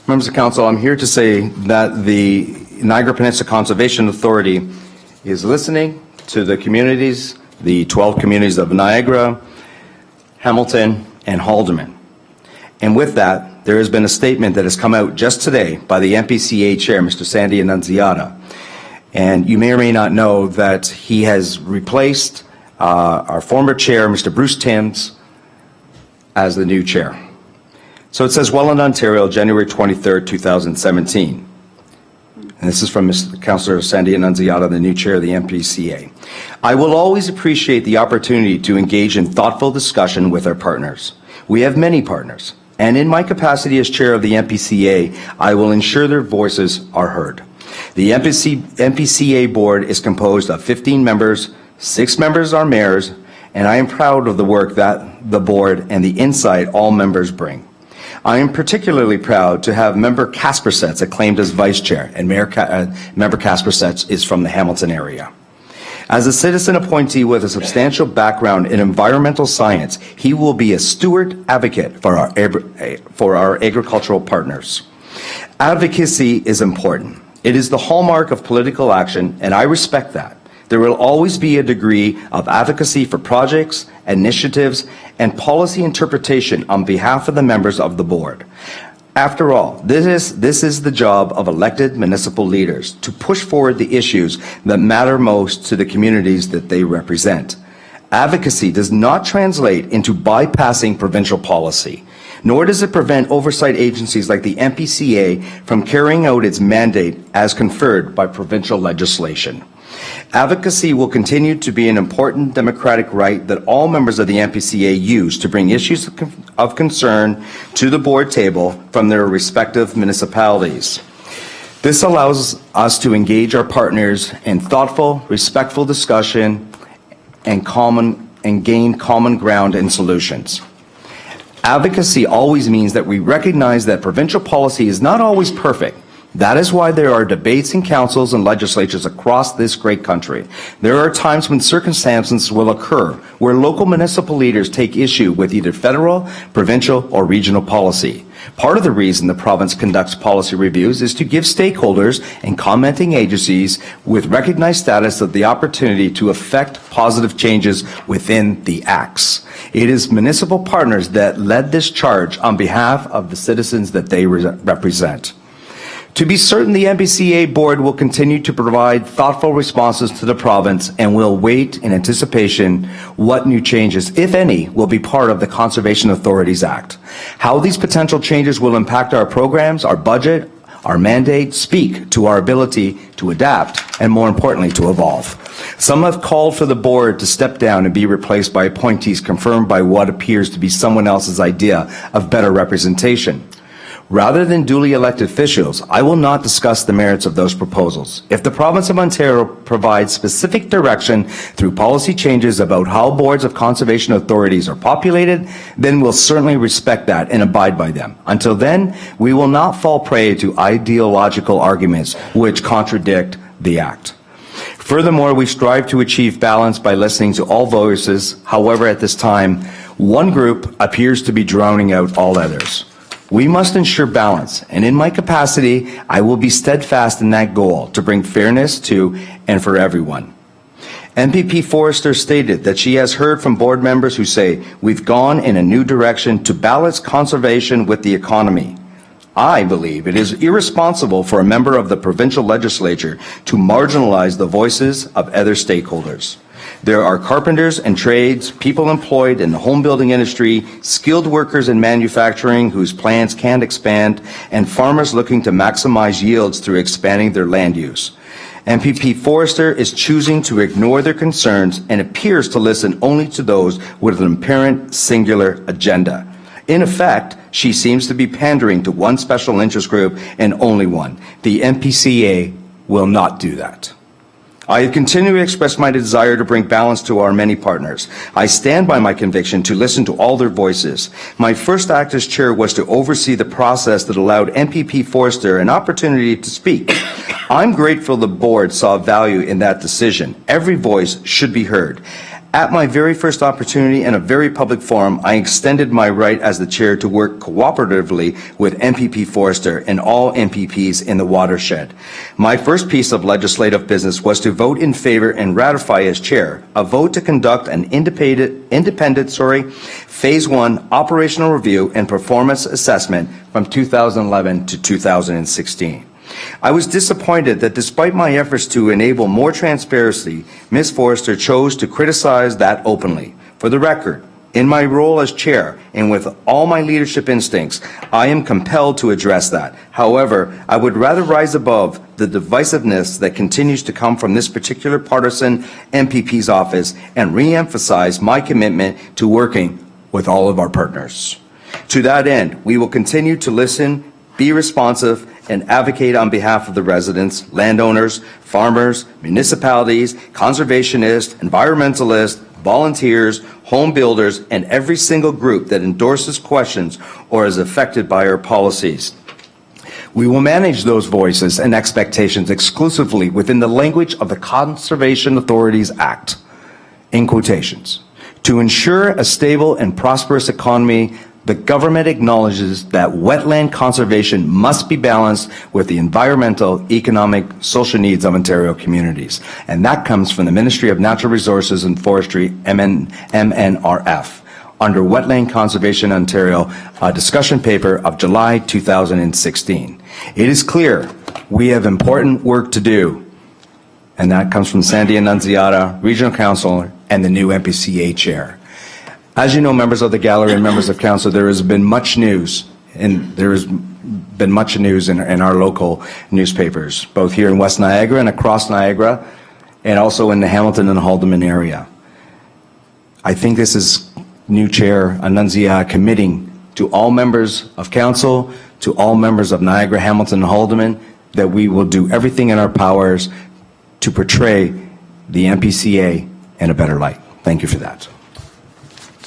Members of Council, I'm here to say that the Niagara Peninsula Conservation Authority is listening to the communities, the 12 communities of Niagara, Hamilton, and Haldimand. And with that, there has been a statement that has come out just today by the MPCA Chair, Mr. Sandy Annunziata. And you may or may not know that he has replaced our former chair, Mr. Bruce Timms, as the new chair. So it says, Welland, Ontario, January 23rd, 2017. And this is from Councillor Sandy Annunziata, the new chair of the MPCA. I will always appreciate the opportunity to engage in thoughtful discussion with our partners. We have many partners, and in my capacity as chair of the MPCA, I will ensure their voices are heard. The MPCA board is composed of 15 members, 6 members are mayors, and I am proud of the work that the board and the insight all members bring. I am particularly proud to have Member Kaspersets acclaimed as vice chair, and Member Kaspersets is from the Hamilton area. As a citizen appointee with a substantial background in environmental science, he will be a steward advocate for our agricultural partners. Advocacy is important. It is the hallmark of political action, and I respect that. There will always be a degree of advocacy for projects, initiatives, and policy interpretation on behalf of the members of the board. After all, this is the job of elected municipal leaders, to push forward the issues that matter most to the communities that they represent. Advocacy does not translate into bypassing provincial policy, nor does it prevent oversight agencies like the MPCA from carrying out its mandate as conferred by provincial legislation. Advocacy will continue to be an important democratic right that all members of the MPCA use to bring issues of concern to the board table from their respective municipalities. This allows us to engage our partners in thoughtful, respectful discussion and gain common ground and solutions. Advocacy always means that we recognize that provincial policy is not always perfect. That is why there are debates in councils and legislatures across this great country. There are times when circumstances will occur where local municipal leaders take issue with either federal, provincial, or regional policy. Part of the reason the province conducts policy reviews is to give stakeholders and commenting agencies with recognized status of the opportunity to effect positive changes within the acts. It is municipal partners that led this charge on behalf of the citizens that they represent. To be certain, the MPCA board will continue to provide thoughtful responses to the province and will wait in anticipation what new changes, if any, will be part of the Conservation Authorities Act. How these potential changes will impact our programs, our budget, our mandate, speak to our ability to adapt and, more importantly, to evolve. Some have called for the board to step down and be replaced by appointees confirmed by what appears to be someone else's idea of better representation. Rather than duly elected officials, I will not discuss the merits of those proposals. If the province of Ontario provides specific direction through policy changes about how boards of conservation authorities are populated, then we'll certainly respect that and abide by them. Until then, we will not fall prey to ideological arguments which contradict the Act. Furthermore, we strive to achieve balance by listening to all voices. However, at this time, one group appears to be drowning out all others. We must ensure balance, and in my capacity, I will be steadfast in that goal to bring fairness to and for everyone. MPP Forrester stated that she has heard from board members who say, we've gone in a new direction to balance conservation with the economy. I believe it is irresponsible for a member of the provincial legislature to marginalize the voices of other stakeholders. There are carpenters and trades, people employed in the home building industry, skilled workers in manufacturing whose plants can't expand, and farmers looking to maximize yields through expanding their land use. MPP Forrester is choosing to ignore their concerns and appears to listen only to those with an apparent singular agenda. In effect, she seems to be pandering to one special interest group and only one. The MPCA will not do that. I have continually expressed my desire to bring balance to our many partners. I stand by my conviction to listen to all their voices. My first act as chair was to oversee the process that allowed MPP Forster an opportunity to speak. I'm grateful the board saw value in that decision. Every voice should be heard. At my very first opportunity in a very public forum, I extended my right as the chair to work cooperatively with MPP Forster and all MPPs in the watershed. My first piece of legislative business was to vote in favor and ratify as chair a vote to conduct an independent Phase 1 operational review and performance assessment from 2011 to 2016. I was disappointed that despite my efforts to enable more transparency, Ms. Forster chose to criticize that openly. For the record, in my role as chair and with all my leadership instincts, I am compelled to address that. However, I would rather rise above the divisiveness that continues to come from this particular partisan MPP's office and re-emphasize my commitment to working with all of our partners. To that end, we will continue to listen, be responsive, and advocate on behalf of the residents, landowners, farmers, municipalities, conservationists, environmentalists, volunteers, home builders, and every single group that endorses, questions, or is affected by our policies. We will manage those voices and expectations exclusively within the language of the Conservation Authorities Act, in quotations. To ensure a stable and prosperous economy, the government acknowledges that wetland conservation must be balanced with the environmental, economic, social needs of Ontario communities. And that comes from the Ministry of Natural Resources and Forestry, MNRF, under Wetland Conservation Ontario, a discussion paper of July 2016. It is clear we have important work to do, and that comes from Sandy Annunziata, Regional Councilor, and the new MPCA Chair. As you know, members of the gallery and members of council, there has been much news, in our local newspapers, both here in West Niagara and across Niagara, and also in the Hamilton and Haldimand area. I think this is new Chair Annunziata committing to all members of council, to all members of Niagara, Hamilton, and Haldimand, that we will do everything in our powers to portray the MPCA in a better light. Thank you for that.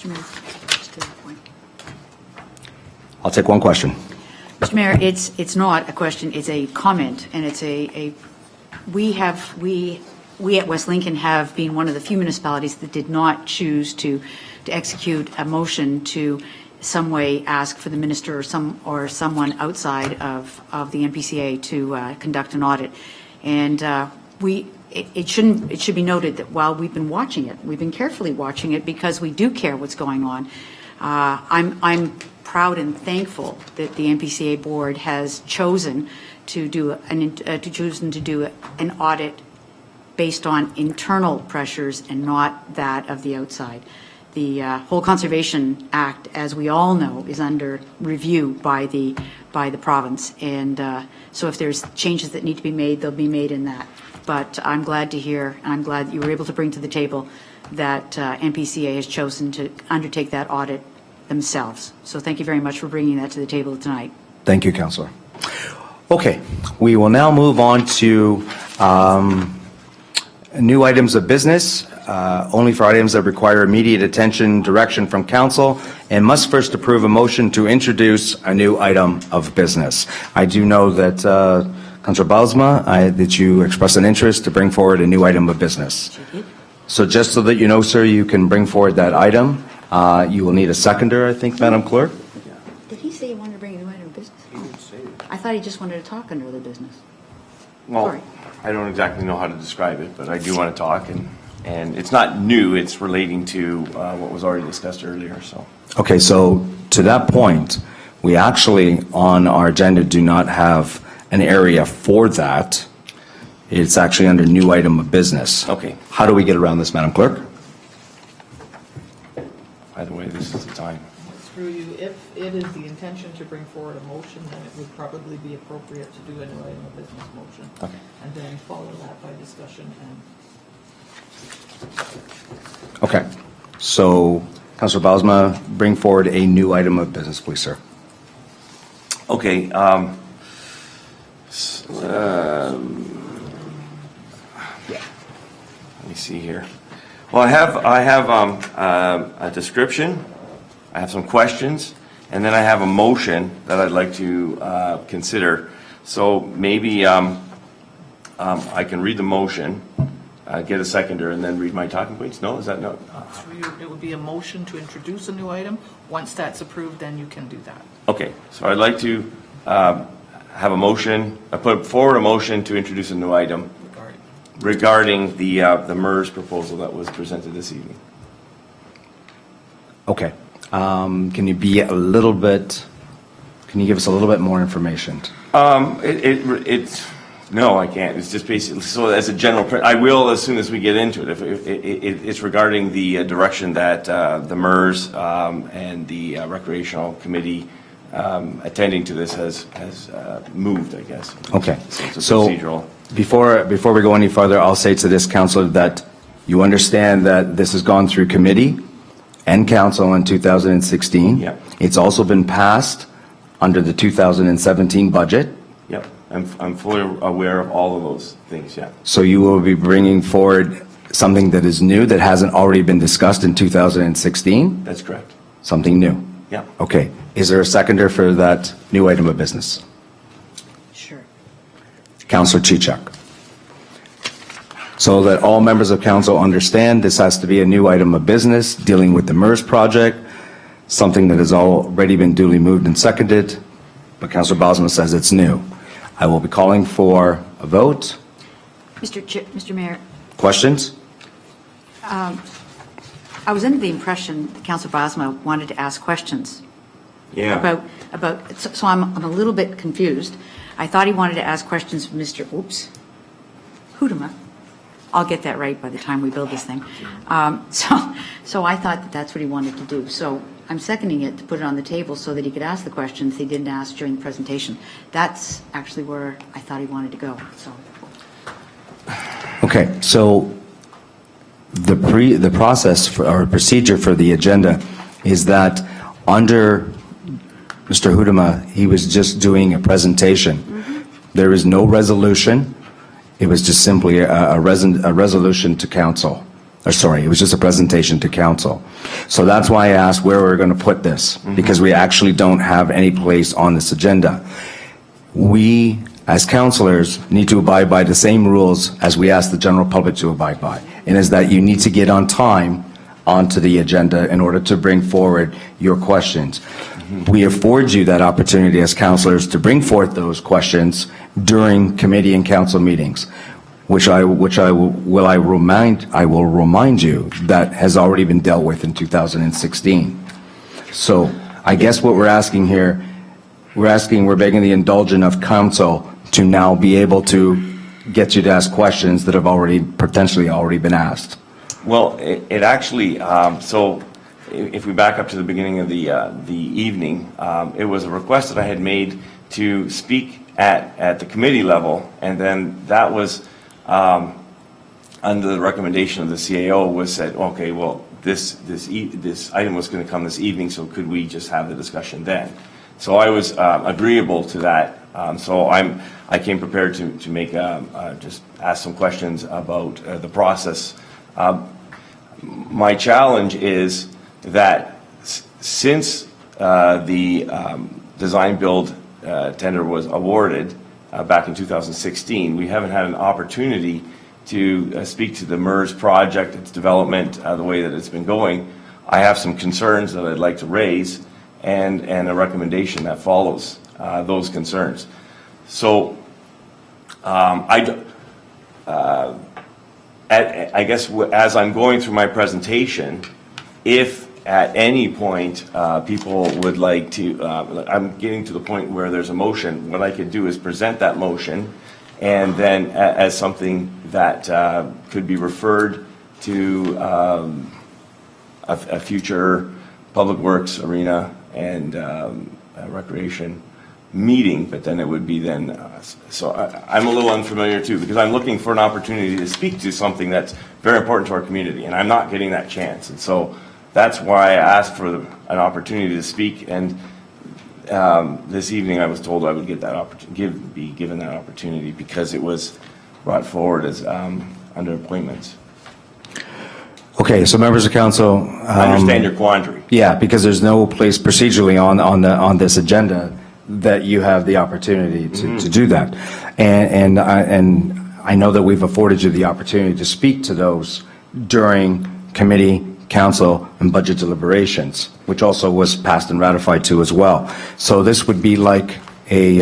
Mr. Mayor, just to that point. I'll take one question. Mr. Mayor, it's not a question, it's a comment, and it's we at West Lincoln have been one of the few municipalities that did not choose to execute a motion to some way ask for the minister or someone outside of the MPCA to conduct an audit. And it should be noted that while we've been watching it, we've been carefully watching it because we do care what's going on. I'm proud and thankful that the MPCA board has chosen to do an audit based on internal pressures and not that of the outside. The whole Conservation Act, as we all know, is under review by the province, and so if there's changes that need to be made, they'll be made in that. But I'm glad to hear, and I'm glad that you were able to bring to the table that MPCA has chosen to undertake that audit themselves. So thank you very much for bringing that to the table tonight. Thank you, Councillor. Okay, we will now move on to new items of business, only for items that require immediate attention, direction from council, and must first approve a motion to introduce a new item of business. I do know that Councillor Bylsma, that you expressed an interest to bring forward a new item of business. So just so that you know, sir, you can bring forward that item. You will need a seconder, I think, Madam Clerk. Did he say he wanted to bring a new item of business? I thought he just wanted to talk under other business. Well, Sorry. I don't exactly know how to describe it, but I do want to talk, and it's not new, it's relating to what was already discussed earlier, so. Okay, so to that point, we actually, on our agenda, do not have an area for that. It's actually under new item of business. Okay. How do we get around this, Madam Clerk? By the way, this is the time. Through you, if it is the intention to bring forward a motion, then it would probably be appropriate to do a new item of business motion. Okay. And then follow that by discussion and Okay, so Councilor Bosma, bring forward a new item of business, please, sir. Okay. Let me see here. Well, I have a description, I have some questions, and then I have a motion that I'd like to consider. So maybe I can read the motion, get a seconder, and then read my talking points? No, is that no? It would be a motion to introduce a new item. Once that's approved, then you can do that. Okay, so I'd like to have a motion, put forward a motion to introduce a new item regarding the MERS proposal that was presented this evening. Okay. Can you give us a little bit more information? No, I can't. It's just basically, so as a general, I will as soon as we get into it. It's regarding the direction that the MERS and the recreational committee attending to this has moved, I guess. Okay. It's a So procedural. before we go any further, I'll say to this council that you understand that this has gone through committee and council in 2016. Yep. It's also been passed under the 2017 budget. Yep, I'm fully aware of all of those things, yeah. So you will be bringing forward something that is new, that hasn't already been discussed in 2016? That's correct. Something new? Yeah. Okay. Is there a seconder for that new item of business? Sure. Councillor Chichuk. So that all members of council understand, this has to be a new item of business dealing with the MERS project, something that has already been duly moved and seconded, but Councillor Bosma says it's new. I will be calling for a vote. Mr. Mayor, Questions? I was under the impression that Councilor Bosma wanted to ask questions Yeah. so I'm a little bit confused. I thought he wanted to ask questions of Mr. Hudema. I'll get that right by the time we build this thing. So I thought that that's what he wanted to do. So I'm seconding it to put it on the table so that he could ask the questions he didn't ask during the presentation. That's actually where I thought he wanted to go, so. Okay, so the process or procedure for the agenda is that under Mr. Hudema, he was just doing a presentation. There is no resolution. It was just simply a resolution to council. Or sorry, it was just a presentation to council. So that's why I asked where we're going to put this, because we actually don't have any place on this agenda. We, as councillors, need to abide by the same rules as we ask the general public to abide by. And is that you need to get on time onto the agenda in order to bring forward your questions. We afford you that opportunity as councillors to bring forth those questions during committee and council meetings, which I will remind you that has already been dealt with in 2016. So I guess what we're asking here, we're begging the indulgence of council to now be able to get you to ask questions that have potentially already been asked. Well, it actually, so if we back up to the beginning of the evening, it was a request that I had made to speak at the committee level, and then that was under the recommendation of the CAO was said, okay, well, this item was going to come this evening, so could we just have the discussion then? So I was agreeable to that. So I came prepared to make just ask some questions about the process. My challenge is that since the design build tender was awarded back in 2016, we haven't had an opportunity to speak to the MERS project, its development, the way that it's been going. I have some concerns that I'd like to raise and a recommendation that follows those concerns. So I guess as I'm going through my presentation, if at any point people would like to, I'm getting to the point where there's a motion, what I could do is present that motion and then as something that could be referred to a future Public Works, Arena, and Recreation meeting, but then it would be then, so I'm a little unfamiliar too, because I'm looking for an opportunity to speak to something that's very important to our community, and I'm not getting that chance. And so that's why I asked for an opportunity to speak, and this evening I was told I would get that be given that opportunity because it was brought forward as under appointments. Okay, so members of council. I understand your quandary. Yeah, because there's no place procedurally on this agenda that you have the opportunity to do that. And I know that we've afforded you the opportunity to speak to those during committee, council, and budget deliberations, which also was passed and ratified too as well. So this would be like a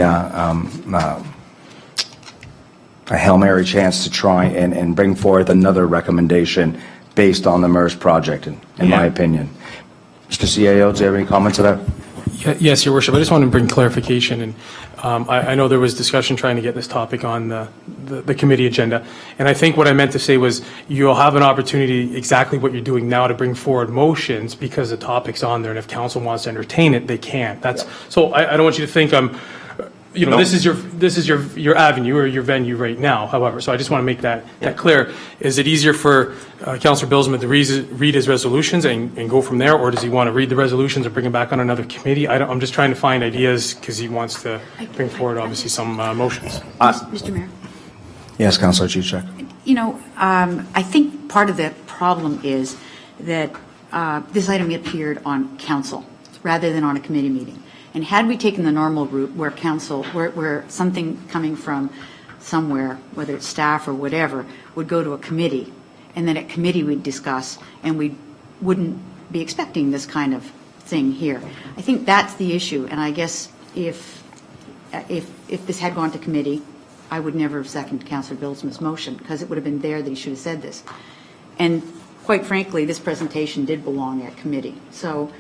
Hail Mary chance to try and bring forth another recommendation based on the MERS project, in my opinion. Mr. CAO, do you have any comments to that? Yes, Your Worship. I just want to bring clarification, and I know there was discussion trying to get this topic on the committee agenda, and I think what I meant to say was you'll have an opportunity, exactly what you're doing now, to bring forward motions because the topic's on there, and if council wants to entertain it, they can. So I don't want you to think I'm, this is your avenue or your venue right now, however, so I just want to make that clear. Is it easier for Councillor Bilsma to read his resolutions and go from there, or does he want to read the resolutions and bring them back on another committee? I'm just trying to find ideas because he wants to bring forward, obviously, some motions. Mr. Mayor? Yes, Councillor Chichak. I think part of the problem is that this item appeared on council rather than on a committee meeting. And had we taken the normal route where council, where something coming from somewhere, whether it's staff or whatever, would go to a committee, and then at committee we'd discuss, and we wouldn't be expecting this kind of thing here. I think that's the issue, and I guess if this had gone to committee, I would never have seconded Councillor Bilsma's motion, because it would have been there that he should have said this. And quite frankly, this presentation did belong at committee. So,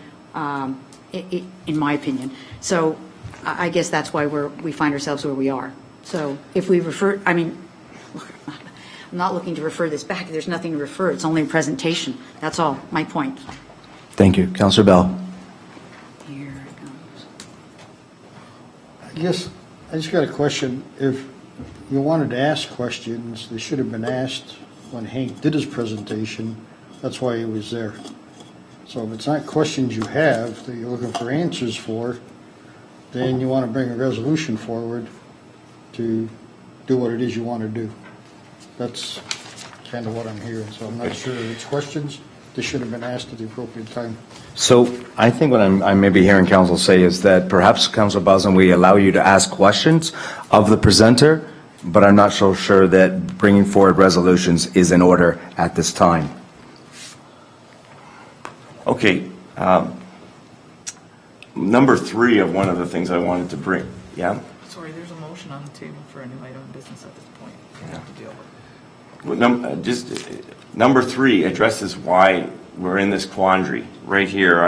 in my opinion. So I guess that's why we find ourselves where we are. So if we refer, I'm not looking to refer this back. There's nothing to refer. It's only a presentation. That's all, my point. Thank you. Councillor Bell. Here it goes. I guess, I just got a question. If you wanted to ask questions, they should have been asked when Hank did his presentation. That's why he was there. So if it's not questions you have that you're looking for answers for, then you want to bring a resolution forward to do what it is you want to do. That's kind of what I'm hearing. So I'm not sure if it's questions. They should have been asked at the appropriate time. So I think what I may be hearing council say is that perhaps, Councillor Bosman, we allow you to ask questions of the presenter, but I'm not so sure that bringing forward resolutions is in order at this time. Okay. Number 3 of one of the things I wanted to bring. Yeah? Sorry, there's a motion on the table for a new item of business at this point. We have to deal with. Well, number 3 addresses why we're in this quandary right here.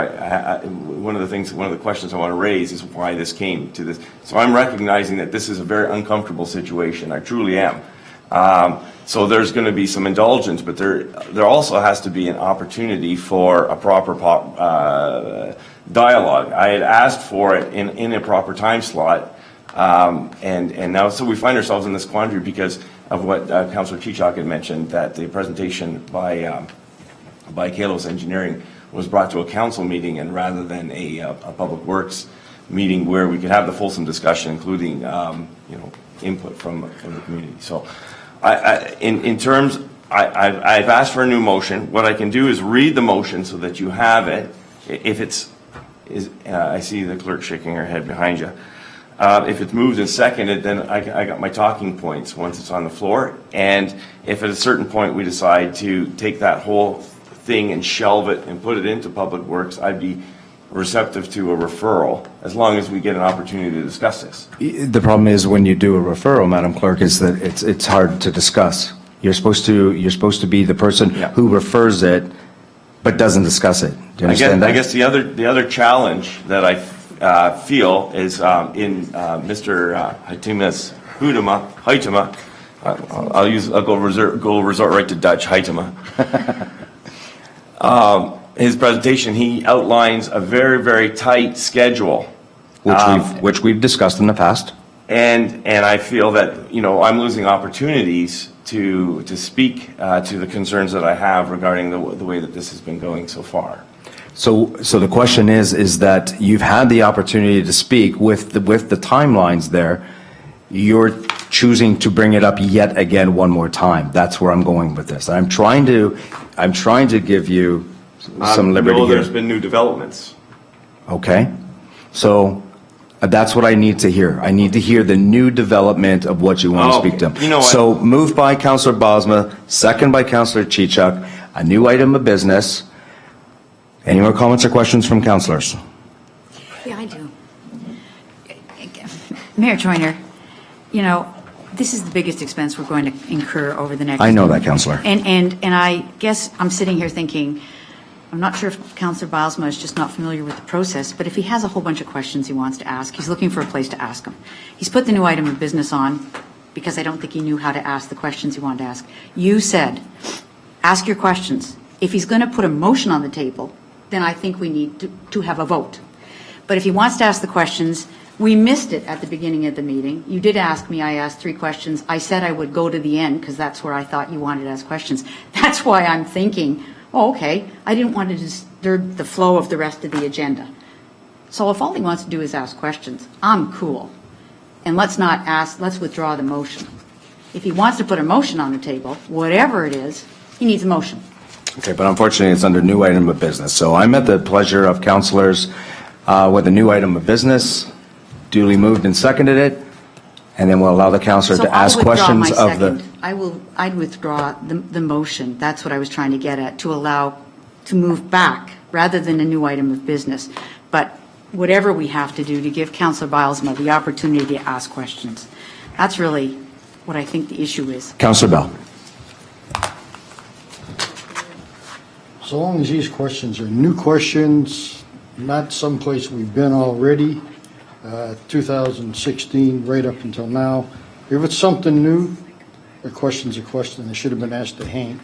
One of the questions I want to raise is why this came to this. So I'm recognizing that this is a very uncomfortable situation. I truly am. So there's going to be some indulgence, but there also has to be an opportunity for a proper dialogue. I had asked for it in a proper time slot, and now so we find ourselves in this quandary because of what Councillor Chichak had mentioned, that the presentation by Kalos Engineering was brought to a council meeting and rather than a public works meeting where we could have the fulsome discussion, including input from the community. So in terms, I've asked for a new motion. What I can do is read the motion so that you have it. If I see the clerk shaking her head behind you. If it's moved and seconded, then I got my talking points once it's on the floor. And if at a certain point we decide to take that whole thing and shelve it and put it into Public Works, I'd be receptive to a referral, as long as we get an opportunity to discuss this. The problem is when you do a referral, Madam Clerk, is that it's hard to discuss. You're supposed to be the person who refers it, but doesn't discuss it. Do you understand that? I guess the other challenge that I feel is in Mr. Haitima's Haitema. I'll resort right to Dutch, Haitema. His presentation, he outlines a very, very tight schedule, which we've discussed in the past. and I feel that I'm losing opportunities to speak to the concerns that I have regarding the way that this has been going so far. So the question is that you've had the opportunity to speak with the timelines there. You're choosing to bring it up yet again one more time. That's where I'm going with this. I'm trying to give you some liberty No, here. there's been new developments. Okay? So that's what I need to hear. I need to hear the new development of what you want to speak to. Okay. You know what? So moved by Councillor Bosma, second by Councillor Chichuk, a new item of business. Any more comments or questions from councillors? Yeah, I do. Mayor Joyner, you know, this is the biggest expense we're going to incur over the next. I know that, councillor. And I guess I'm sitting here thinking, I'm not sure if Councillor Bilesma is just not familiar with the process, but if he has a whole bunch of questions he wants to ask, he's looking for a place to ask them. He's put the new item of business on because I don't think he knew how to ask the questions he wanted to ask. You said, ask your questions. If he's going to put a motion on the table, then I think we need to have a vote. But if he wants to ask the questions, we missed it at the beginning of the meeting. You did ask me, I asked 3 questions. I said I would go to the end because that's where I thought you wanted to ask questions. That's why I'm thinking, oh, okay, I didn't want to disturb the flow of the rest of the agenda. So if all he wants to do is ask questions, I'm cool. And let's withdraw the motion. If he wants to put a motion on the table, whatever it is, he needs a motion. Okay, but unfortunately, it's under new item of business. So I'm at the pleasure of councillors with a new item of business, duly moved and seconded it, and then we'll allow the councillor So to I'll ask withdraw questions my of the... second. I'd withdraw the motion. That's what I was trying to get at, to move back rather than a new item of business. But whatever we have to do to give Councillor Bilesma the opportunity to ask questions. That's really what I think the issue is. Councillor Bell. So long as these questions are new questions, not someplace we've been already, 2016 right up until now. If it's something new, a question's a question. It should have been asked to Hank.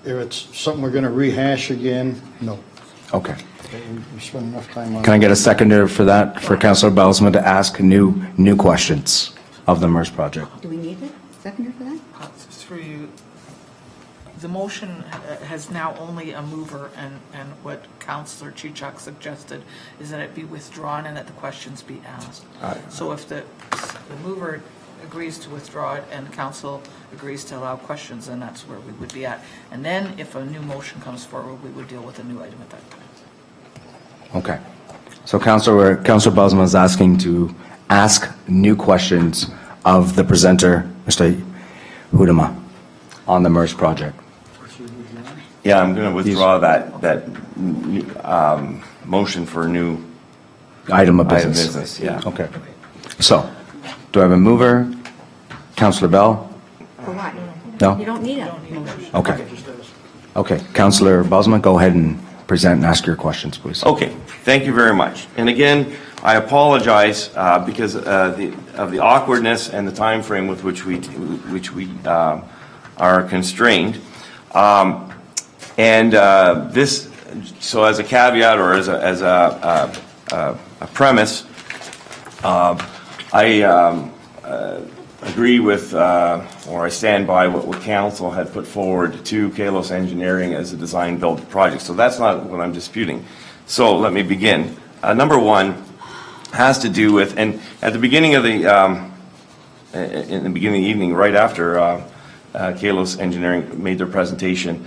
If it's something we're going to rehash again, no. Okay. We spent enough time on it. Can I get a seconder for that, for Councillor Belsma to ask new questions of the MERS project? Do we need a seconder for that? Through you, the motion has now only a mover, and what Councillor Chichuk suggested is that it be withdrawn and that the questions be asked. So if the mover agrees to withdraw it and council agrees to allow questions, then that's where we would be at. And then if a new motion comes forward, we would deal with a new item at that time. Okay. So Councillor Belsma is asking to ask new questions of the presenter, Mr. Hudema, on the MERS project. Yeah, I'm going to withdraw that motion for a new Item of item of business. business, yeah. Okay. So, do I have a mover? Councillor Bell? For what? No? You don't need a motion. Okay. Okay. Councillor Belsma, go ahead and present and ask your questions, please. Okay, thank you very much. And again, I apologize because of the awkwardness and the time frame with which we are constrained. This, so as a caveat or as a premise, I agree with, or I stand by what council had put forward to Kalos Engineering as a design-build project. So that's not what I'm disputing. So let me begin. Number one has to do with, and at the beginning of the, in the beginning of the evening, right after Kalos Engineering made their presentation,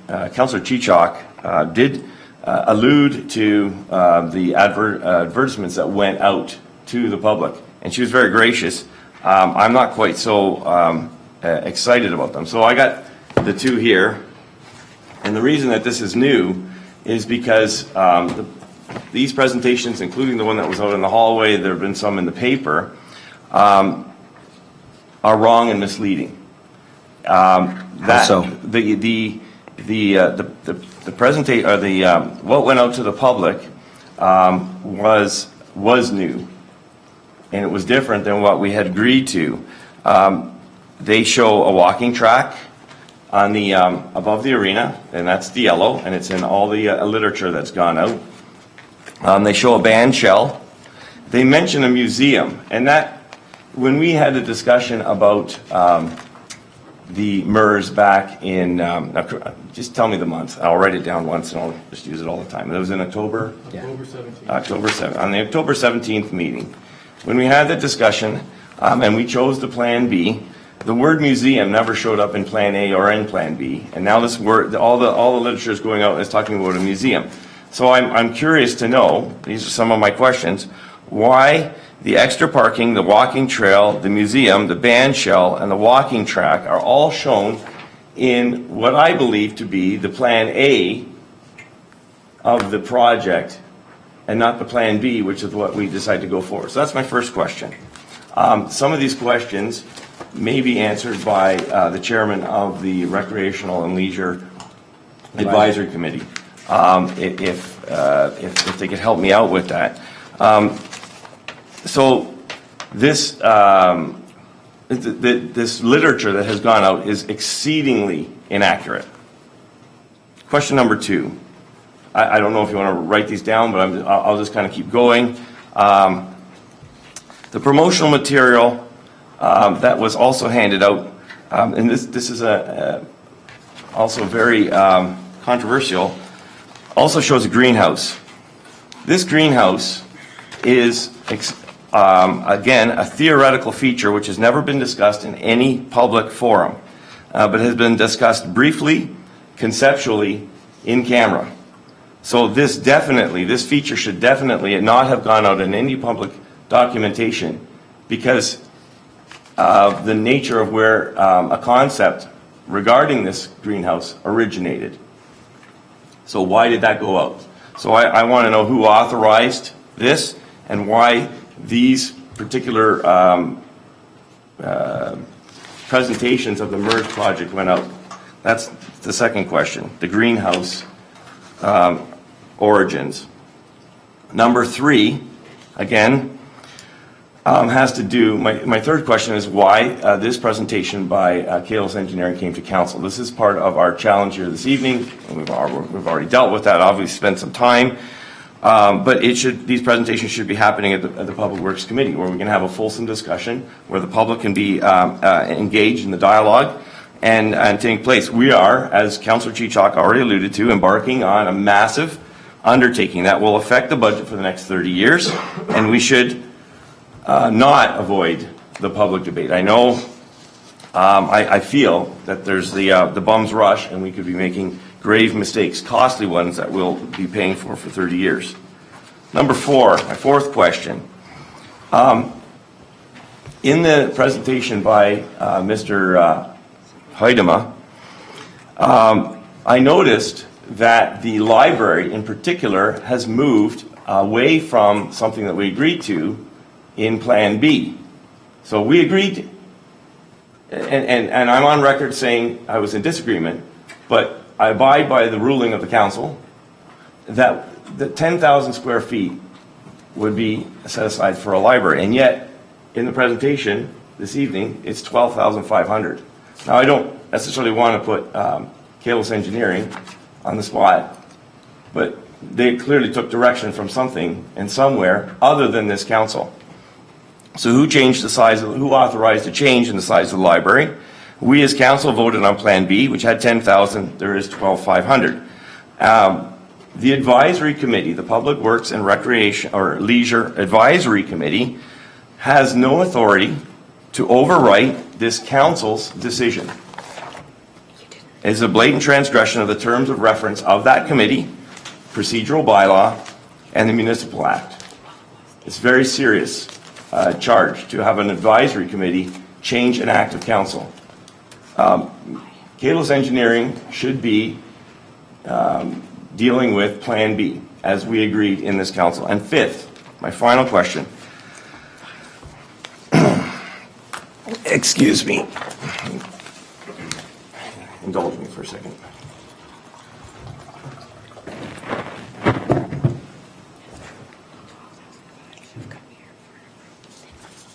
Councillor Chichuk did allude to the advertisements that went out to the public, and she was very gracious. I'm not quite so excited about them. So I got the two here, and the reason that this is new is because these presentations, including the one that was out in the hallway, there have been some in the paper, are wrong and misleading. How so? The presentation, or the what went out to the public was new, and it was different than what we had agreed to. They show a walking track on the above the arena, and that's the yellow, and it's in all the literature that's gone out. They show a band shell. They mention a museum, and that when we had a discussion about the MERS back in, just tell me the month. I'll write it down once and I'll just use it all the time. It was in October? October 17th. October 7th, on the October 17th meeting, when we had that discussion, and we chose the Plan B, the word museum never showed up in Plan A or in Plan B, and now this word, all the literature is going out and is talking about a museum. So I'm curious to know, these are some of my questions, why the extra parking, the walking trail, the museum, the band shell, and the walking track are all shown in what I believe to be the Plan A of the project, and not the Plan B, which is what we decide to go for. So that's my first question. Some of these questions may be answered by the chairman of the Recreational and Leisure Advisory Committee, if they could help me out with that. So this this literature that has gone out is exceedingly inaccurate. Question number 2. I don't know if you want to write these down, but I'll just kind of keep going. The promotional material that was also handed out, and this is also very controversial, also shows a greenhouse. This greenhouse is, again, a theoretical feature which has never been discussed in any public forum, but has been discussed briefly, conceptually, in camera. So this feature should definitely not have gone out in any public documentation because of the nature of where a concept regarding this greenhouse originated. So why did that go out? So I want to know who authorized this and why these particular presentations of the MERS project went out. That's the second question, the greenhouse origins. Number 3, again, has to do, my third question is why this presentation by Kalos Engineering came to council. This is part of our challenge here this evening. We've already dealt with that, obviously spent some time. But these presentations should be happening at the Public Works Committee, where we can have a fulsome discussion, where the public can be engaged in the dialogue and take place. We are, as Councillor Chichok already alluded to, embarking on a massive undertaking that will affect the budget for the next 30 years, and we should not avoid the public debate. I know, I feel that there's the bum's rush, and we could be making grave mistakes, costly ones that we'll be paying for 30 years. Number 4, my fourth question. In the presentation by Mr. Huitema, I noticed that the library in particular has moved away from something that we agreed to in Plan B. So we agreed, and I'm on record saying I was in disagreement, but I abide by the ruling of the council that the 10,000 square feet would be set aside for a library, and yet in the presentation this evening it's 12,500. Now I don't necessarily want to put Kalos Engineering on the spot, but they clearly took direction from something and somewhere other than this council. So who changed the size of, who authorized a change in the size of the library? We as council voted on Plan B, which had 10,000, there is 12,500. The advisory committee, the Public Works and Recreation or Leisure Advisory Committee, has no authority to overwrite this council's decision. It is a blatant transgression of the terms of reference of that committee, procedural bylaw, and the Municipal Act. It's very serious charge to have an advisory committee change an act of council. Kalos Engineering should be dealing with Plan B, as we agreed in this council. And fifth, my final question. Excuse me. Indulge me for a second.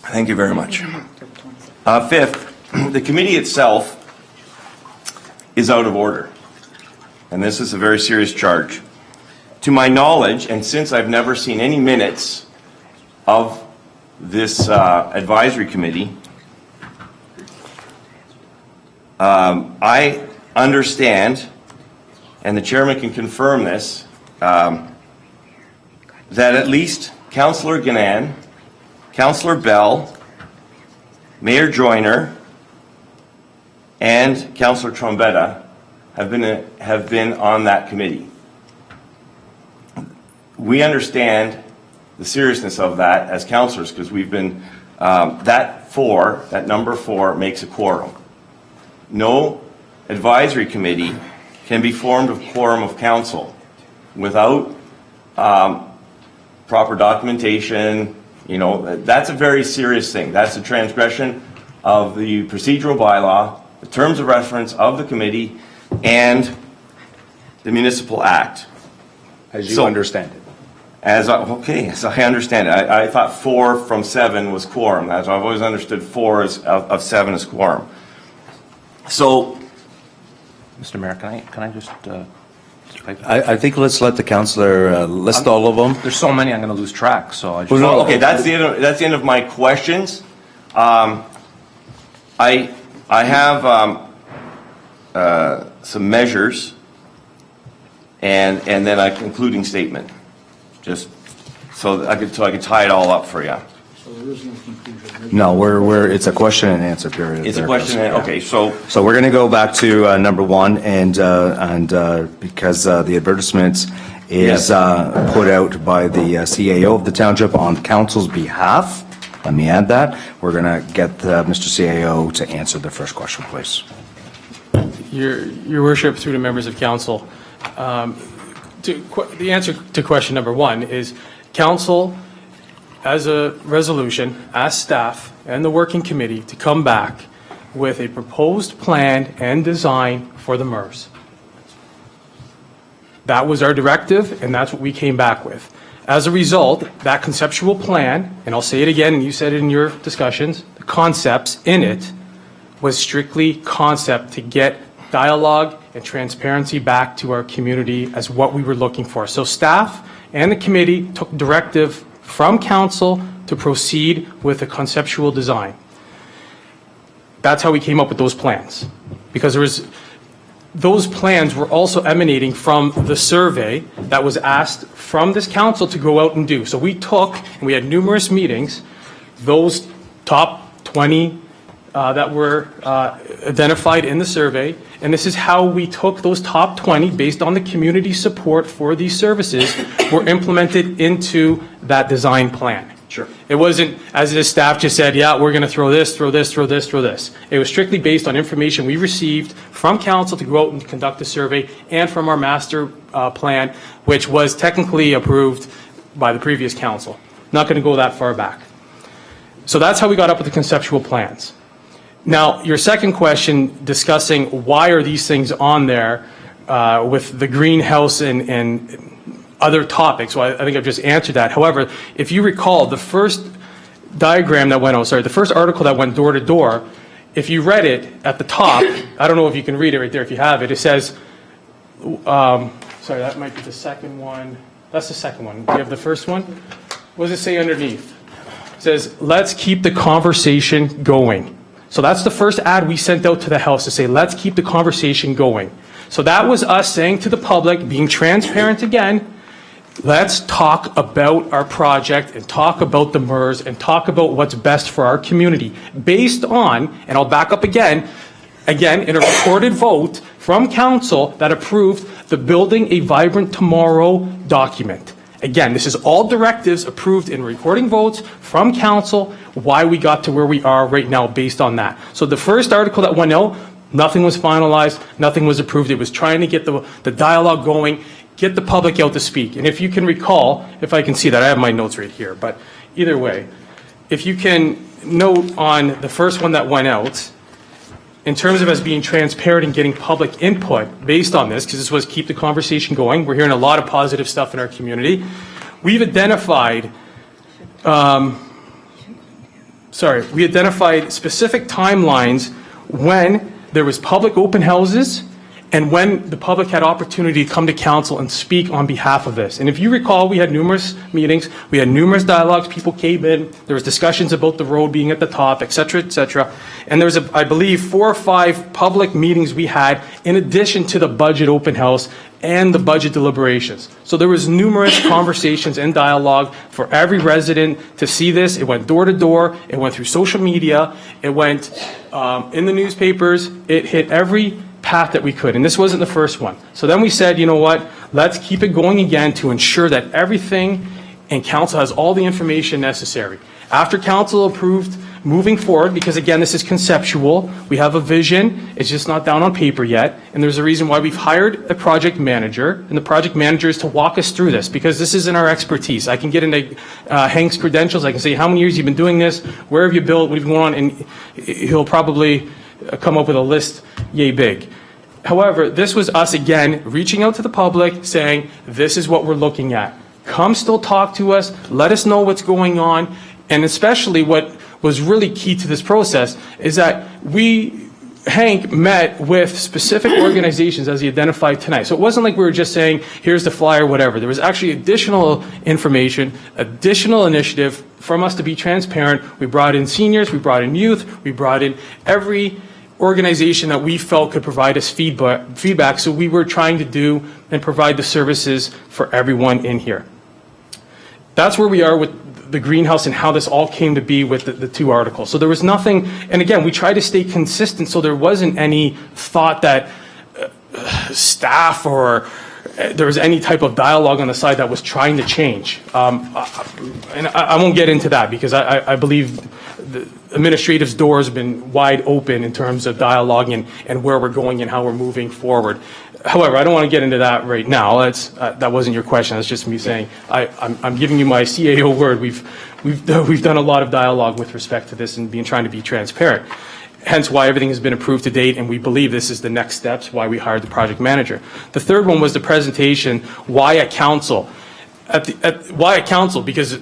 Thank you very much. Fifth, the committee itself is out of order. And this is a very serious charge. To my knowledge, and since I've never seen any minutes of this advisory committee, I understand, and the chairman can confirm this, that at least Councillor Gannan, Councillor Bell, Mayor Joyner, and Councillor Trombetta have been on that committee. We understand the seriousness of that as councillors because we've been, that number 4 makes a quorum. No advisory committee can be formed of quorum of council without proper documentation. You know, that's a very serious thing. That's a transgression of the procedural bylaw, the terms of reference of the committee, and the Municipal Act. As you So- understand it. As I understand it. I thought 4 from 7 was quorum. As I've always understood 4 of 7 is quorum. So, Mr. Mayor, can I just, I think let's let the councillor list all of them. there's so many, I'm going to lose track, so I just. Well, no, okay, that's the end of my questions. I have some measures and then a concluding statement, just so I could tie it all up for you. So there is no conclusion. No, it's a question and answer period. It's a there, question. Councillor. Okay, so So we're going to go back to number 1, and because the advertisement is Yes. put out by the CAO of the township on council's behalf, let me add that. We're going to get Mr. CAO to answer the first question, please. Your worship, through the members of council, the answer to question number 1 is council, as a resolution, asked staff and the working committee to come back with a proposed plan and design for the MERS. That was our directive, and that's what we came back with. As a result, that conceptual plan, and I'll say it again, and you said it in your discussions, the concepts in it was strictly concept to get dialogue and transparency back to our community as what we were looking for. So staff and the committee took directive from council to proceed with a conceptual design. That's how we came up with those plans. Because those plans were also emanating from the survey that was asked from this council to go out and do. So we took, and we had numerous meetings, those top 20 that were identified in the survey, and this is how we took those top 20 based on the community support for these services were implemented into that design plan. Sure. It wasn't, as the staff just said, yeah, we're going to throw this, throw this, throw this, throw this. It was strictly based on information we received from council to go out and conduct the survey and from our master plan, which was technically approved by the previous council. Not going to go that far back. So that's how we got up with the conceptual plans. Now, your second question discussing why are these things on there with the greenhouse and other topics. Well, I think I've just answered that. However, if you recall, the first diagram that went, the first article that went door to door, if you read it at the top, I don't know if you can read it right there if you have it, it says, sorry, that might be the second one. That's the second one. Do you have the first one? What does it say underneath? It says, let's keep the conversation going. So that's the first ad we sent out to the House to say, let's keep the conversation going. So that was us saying to the public, being transparent again, let's talk about our project and talk about the MERS and talk about what's best for our community based on, and I'll back up again, in a recorded vote from council that approved the Building a Vibrant Tomorrow document. Again, this is all directives approved in recording votes from council, why we got to where we are right now based on that. So the first article that went out, nothing was finalized, nothing was approved. It was trying to get the dialogue going, get the public out to speak. And if you can recall, if I can see that, I have my notes right here, but either way, if you can note on the first one that went out, in terms of us being transparent and getting public input based on this, because this was keep the conversation going, we're hearing a lot of positive stuff in our community. We've identified, specific timelines when there was public open houses and when the public had opportunity to come to council and speak on behalf of this. And if you recall, we had numerous meetings, we had numerous dialogues, people came in, there was discussions about the road being at the top, et cetera, and there was, I believe, 4 or 5 public meetings we had in addition to the budget open house and the budget deliberations. So there was numerous conversations and dialogue for every resident to see this. It went door to door, it went through social media, it went in the newspapers, it hit every path that we could, and this wasn't the first one. So then we said, you know what, let's keep it going again to ensure that everything and council has all the information necessary. After council approved moving forward, because again, this is conceptual, we have a vision, it's just not down on paper yet, and there's a reason why we've hired a project manager, and the project manager is to walk us through this, because this isn't our expertise. I can get into Hank's credentials, I can say, how many years you've been doing this, where have you built, what have you going on, and he'll probably come up with a list yay big. However, this was us again reaching out to the public saying, this is what we're looking at. Come still talk to us, let us know what's going on, and especially what was really key to this process is that Hank met with specific organizations as he identified tonight. So it wasn't like we were just saying, here's the flyer, whatever. There was actually additional information, additional initiative from us to be transparent. We brought in seniors, we brought in youth, we brought in every organization that we felt could provide us feedback. So we were trying to do and provide the services for everyone in here. That's where we are with the greenhouse and how this all came to be with the 2 articles. So there was nothing, and again, we tried to stay consistent so there wasn't any thought that staff or there was any type of dialogue on the side that was trying to change. And I won't get into that because I believe the administrative's doors have been wide open in terms of dialogue and where we're going and how we're moving forward. However, I don't want to get into that right now. That wasn't your question. That's just me saying I'm giving you my CAO word. We've done a lot of dialogue with respect to this and trying to be transparent. Hence why everything has been approved to date, and we believe this is the next steps, why we hired the project manager. The third one was the presentation, why at council? Why at council? Because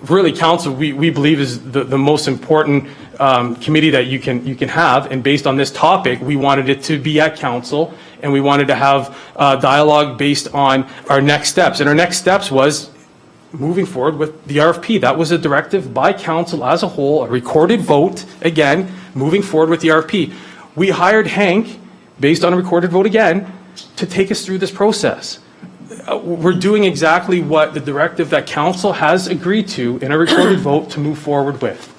really council, we believe is the most important committee that you can have, and based on this topic, we wanted it to be at council, and we wanted to have dialogue based on our next steps. And our next steps was moving forward with the RFP. That was a directive by council as a whole, a recorded vote, again, moving forward with the RFP. We hired Hank, based on a recorded vote again, to take us through this process. We're doing exactly what the directive that council has agreed to in a recorded vote to move forward with.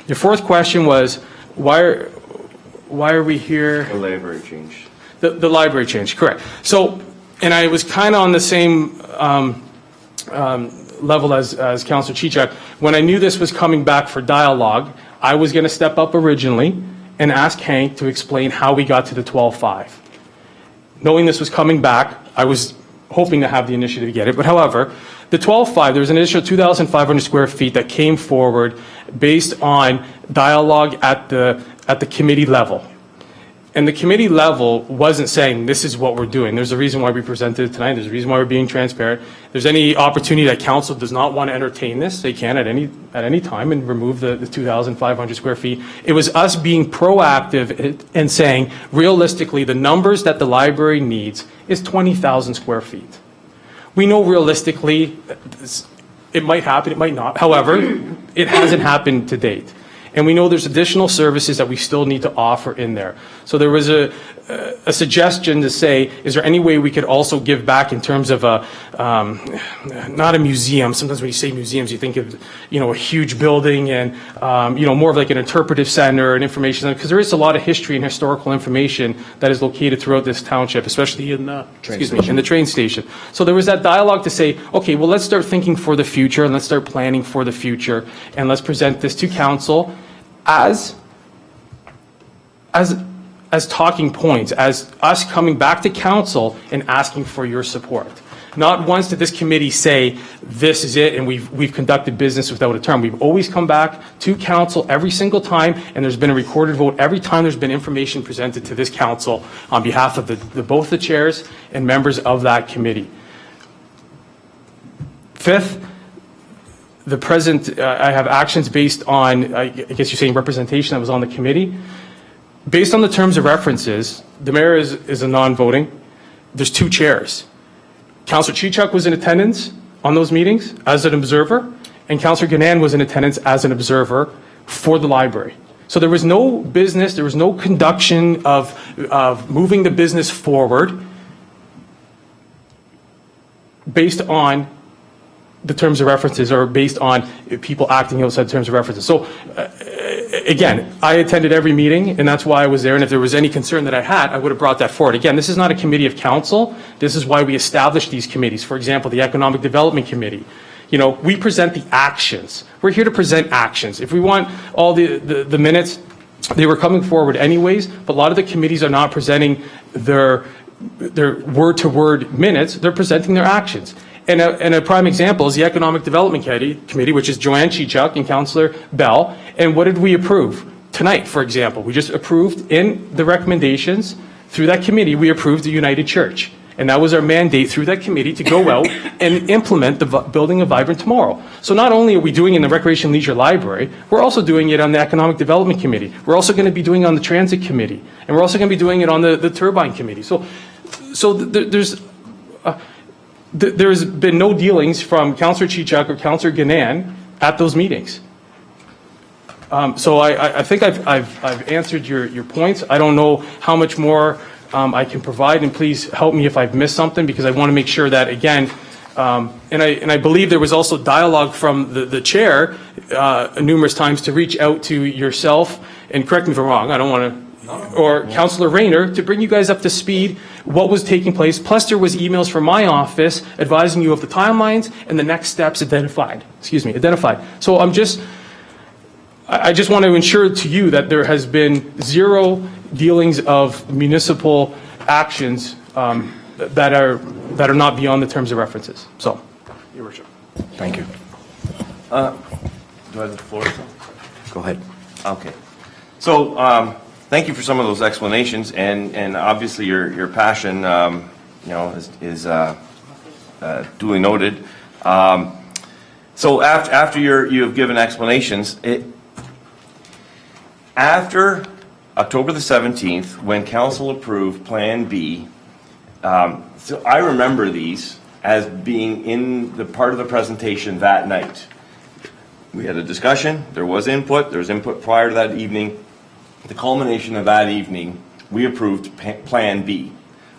Your fourth question was, why are we here? The library change. The library change, correct. So, and I was kind of on the same level as Councillor Chichak. When I knew this was coming back for dialogue, I was going to step up originally and ask Hank to explain how we got to the 12.5. Knowing this was coming back, I was hoping to have the initiative to get it. But however, the 12.5, there was an additional 2,500 square feet that came forward based on dialogue at the committee level. And the committee level wasn't saying, this is what we're doing. There's a reason why we presented it tonight. There's a reason why we're being transparent. There's any opportunity that council does not want to entertain this, they can at any time and remove the 2,500 square feet. It was us being proactive and saying, realistically, the numbers that the library needs is 20,000 square feet. We know realistically, it might happen, it might not. However, it hasn't happened to date. And we know there's additional services that we still need to offer in there. So there was a suggestion to say, is there any way we could also give back in terms of not a museum. Sometimes when you say museums, you think of, a huge building and, more of like an interpretive center and information center, because there is a lot of history and historical information that is located throughout this township, especially in the train station. So there was that dialogue to say, okay, well, let's start thinking for the future and let's start planning for the future and let's present this to council as talking points, as us coming back to council and asking for your support. Not once did this committee say, this is it, and we've conducted business without a term. We've always come back to council every single time, and there's been a recorded vote every time there's been information presented to this council on behalf of both the chairs and members of that committee. Fifth, the present, I have actions based on, I guess you're saying representation that was on the committee. based on the terms of references, the mayor is a non-voting. There's two chairs. Councillor Chichuk was in attendance on those meetings as an observer, and Councillor Ganan was in attendance as an observer for the library. So there was no business, there was no conduction of moving the business forward based on the terms of references or based on people acting outside terms of references. So again, I attended every meeting, and that's why I was there. And if there was any concern that I had, I would have brought that forward. Again, this is not a committee of council. This is why we established these committees. For example, the Economic Development Committee. You know, we present the actions. We're here to present actions. If we want all the minutes, they were coming forward anyways, but a lot of the committees are not presenting their word-to-word minutes. They're presenting their actions. And a prime example is the Economic Development Committee, which is Joanne Chichuk and Councillor Bell. And what did we approve? Tonight, for example, we just approved in the recommendations through that committee, we approved the United Church. And that was our mandate through that committee to go out and implement the Building a Vibrant Tomorrow. So not only are we doing it in the Recreation Leisure Library, we're also doing it on the Economic Development Committee. We're also going to be doing it on the Transit Committee. And we're also going to be doing it on the Turbine Committee. So there's been no dealings from Councillor Chichuk or Councillor Ganan at those meetings. So I think I've answered your points. I don't know how much more I can provide, and please help me if I've missed something, because I want to make sure that, again, and I believe there was also dialogue from the chair numerous times to reach out to yourself, and correct me if I'm wrong, I don't want to, or Councillor Rayner, to bring you guys up to speed what was taking place. Plus there was emails from my office advising you of the timelines and the next steps identified. So I just want to ensure to you that there has been zero dealings of municipal actions that are not beyond the terms of references. So, Your Worship. Thank you. Do I have the floor? Go ahead. Okay. So, thank you for some of those explanations, and obviously your passion, is duly noted. So after you have given explanations, after October the 17th, when council approved Plan B, so I remember these as being in the part of the presentation that night. We had a discussion, there was input prior to that evening. The culmination of that evening, we approved Plan B,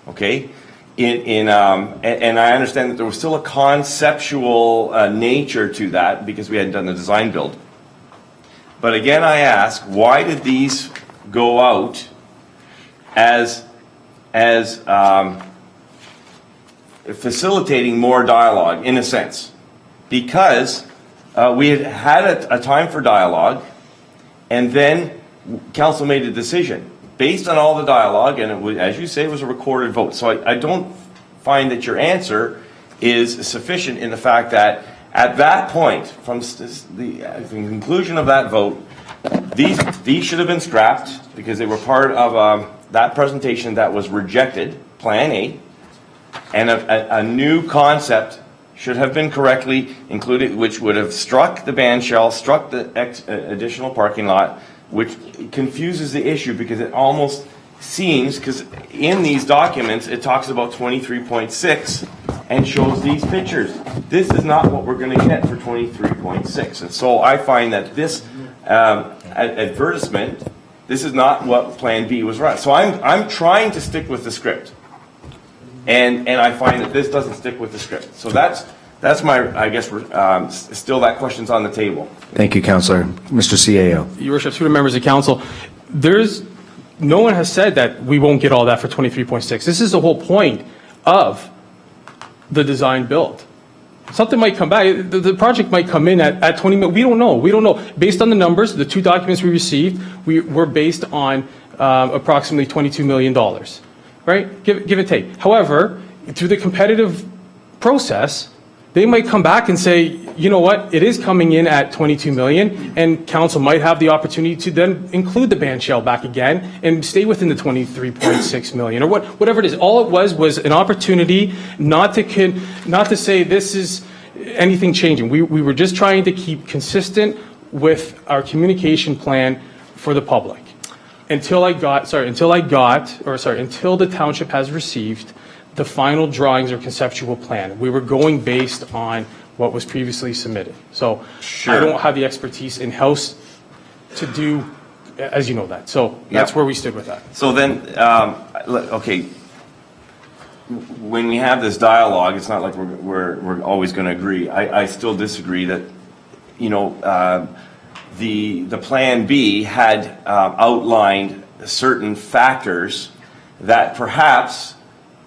okay? And I understand that there was still a conceptual nature to that because we hadn't done the design build. But again, I ask, why did these go out as facilitating more dialogue, in a sense? Because we had a time for dialogue, and then council made a decision based on all the dialogue, and it was, as you say, it was a recorded vote. So I don't find that your answer is sufficient in the fact that at that point, from the conclusion of that vote, these should have been scrapped because they were part of that presentation that was rejected, Plan A, and a new concept should have been correctly included, which would have struck the band shell, struck the additional parking lot, which confuses the issue because it almost seems, because in these documents it talks about 23.6 and shows these pictures. This is not what we're going to get for 23.6, and so I find that this advertisement, this is not what Plan B was run. So I'm trying to stick with the script, and I find that this doesn't stick with the script. So that's my, I guess, still that question's on the table. Thank you, Councillor. Mr. CAO. Your Worship, through the members of council, no one has said that we won't get all that for 23.6. This is the whole point of the design build. Something might come back. The project might come in at 20 million. We don't know. Based on the numbers, the two documents we received, were based on approximately $22 million, right? Give and take. However, through the competitive process, they might come back and say, you know what, it is coming in at 22 million, and council might have the opportunity to then include the band shell back again and stay within the 23.6 million, or whatever it is. All it was an opportunity not to say this is anything changing. We were just trying to keep consistent with our communication plan for the public. until the township has received the final drawings or conceptual plan. We were going based on what was previously submitted. So I don't have the expertise in-house to do, as you know that. So that's Yeah. where we stood with that. So then, okay, when we have this dialogue, it's not like we're always going to agree. I still disagree that, you know, the Plan B had outlined certain factors that perhaps,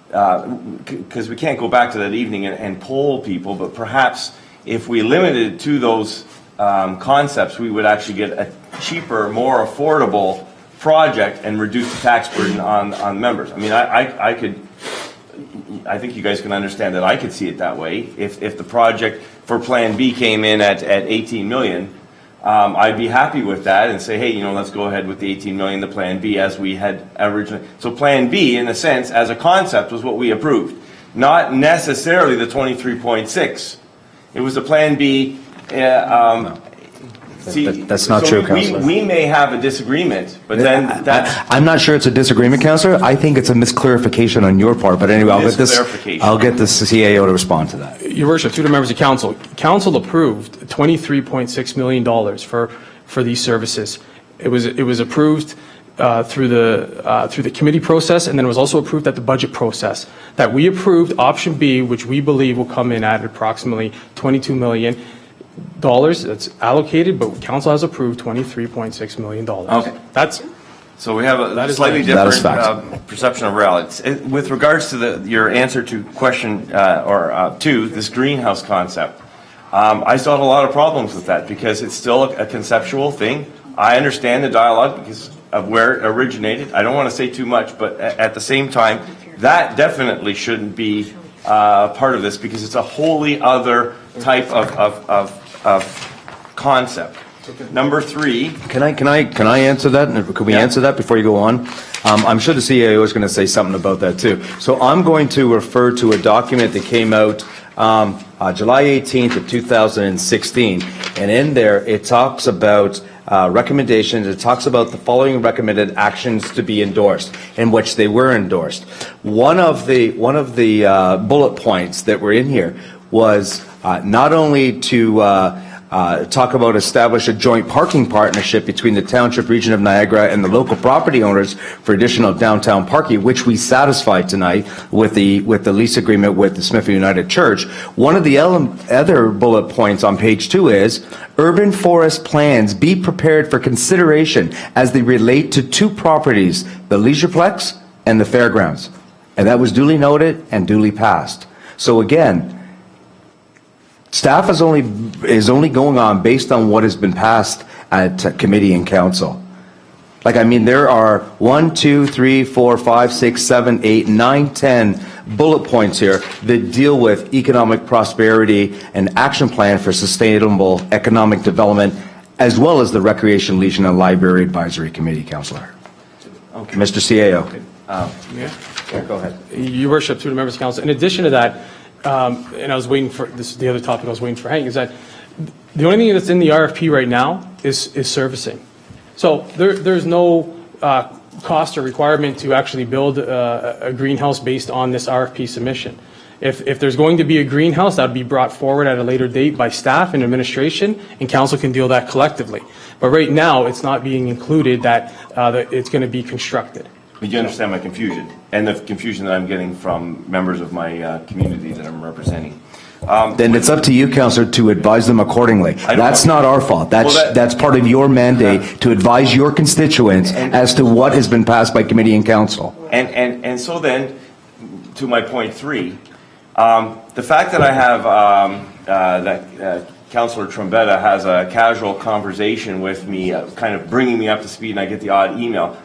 because we can't go back to that evening and poll people, but perhaps if we limited it to those concepts, we would actually get a cheaper, more affordable project and reduce the tax burden on members. I mean, I think you guys can understand that I could see it that way. If the project for Plan B came in at 18 million, I'd be happy with that and say, hey, you know, let's go ahead with the 18 million, the Plan B as we had originally. So Plan B, in a sense, as a concept, was what we approved, not necessarily the 23.6. It was the Plan B. That's not true, Councillor. We may have a disagreement, but then that's. I'm not sure it's a disagreement, Councillor. I think it's a misclarification on your part, but anyway, Misclarification. I'll get the CAO to respond to that. Your Worship, through the members of council, council approved $23.6 million for these services. It was approved through the committee process, and then it was also approved at the budget process. That we approved option B, which we believe will come in at approximately $22 million. That's allocated, but council has approved $23.6 million. Okay. That's. So we have a That is slightly right. That is different perception of reality. With regards to your answer to question two, this greenhouse concept, I still have a lot of problems with that because it's still a conceptual thing. I understand the dialogue because of where it originated. I don't want to say too much, but at the same time, that definitely shouldn't be part of this because it's a wholly other type of concept. Number three. Can I answer that? Could we answer that before you go on? I'm sure the CAO is going to say something about that too. So I'm going to refer to a document that came out July 18th of 2016, and in there it talks about recommendations. It talks about the following recommended actions to be endorsed, in which they were endorsed. One of the bullet points that were in here was not only to talk about establish a joint parking partnership between the Township Region of Niagara and the local property owners for additional downtown parking, which we satisfied tonight with the lease agreement with the Smithfield United Church. One of the other bullet points on page 2 is urban forest plans be prepared for consideration as they relate to two properties, the Leisureplex and the Fairgrounds. And that was duly noted and duly passed. So again, staff is only going on based on what has been passed at committee and council. Like, I mean, there are 1, 2, 3, 4, 5, 6, 7, 8, 9, 10 bullet points here that deal with economic prosperity and action plan for sustainable economic development, as well as the Recreation, Legion, and Library Advisory Committee, Councillor. Okay. Mr. CAO. Yeah, go ahead. Your Worship, through the members of council, in addition to that, and I was waiting for this, the other topic I was waiting for Hank, is that the only thing that's in the RFP right now is servicing. So there's no cost or requirement to actually build a greenhouse based on this RFP submission. If there's going to be a greenhouse, that would be brought forward at a later date by staff and administration, and council can deal that collectively. But right now, it's not being included that it's going to be constructed. But you understand my confusion, and the confusion that I'm getting from members of my community that I'm representing. Then it's up to you, Councillor, to advise them accordingly. That's not our fault. That's part of your mandate to advise your constituents as to what has been passed by committee and council. And so then, to my point 3, the fact that I have that Councillor Trombetta has a casual conversation with me, kind of bringing me up to speed, and I get the odd email.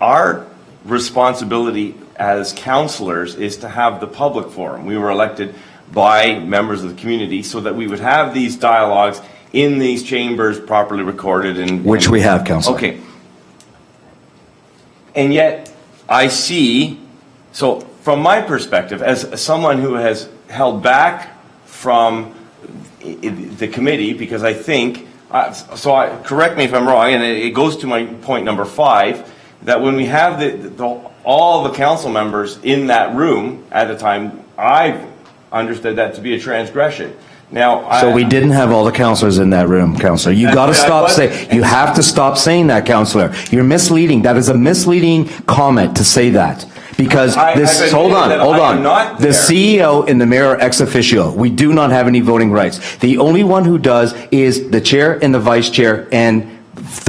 Our responsibility as councillors is to have the public forum. We were elected by members of the community so that we would have these dialogues in these chambers properly recorded. Which we have, Councillor. Okay. And yet, I see, so from my perspective, as someone who has held back from the committee, because I think, correct me if I'm wrong, and it goes to my point number 5, that when we have all the council members in that room at a time, I've understood that to be a transgression. Now, So we didn't have all the counselors in that room, Counselor. You got to stop saying, you have to stop saying that, Counselor. You're misleading. That is a misleading comment to say that. Because I've this, hold admitted on, that I am not The there. CEO and the mayor are ex officio. We do not have any voting rights. The only one who does is the chair and the vice chair and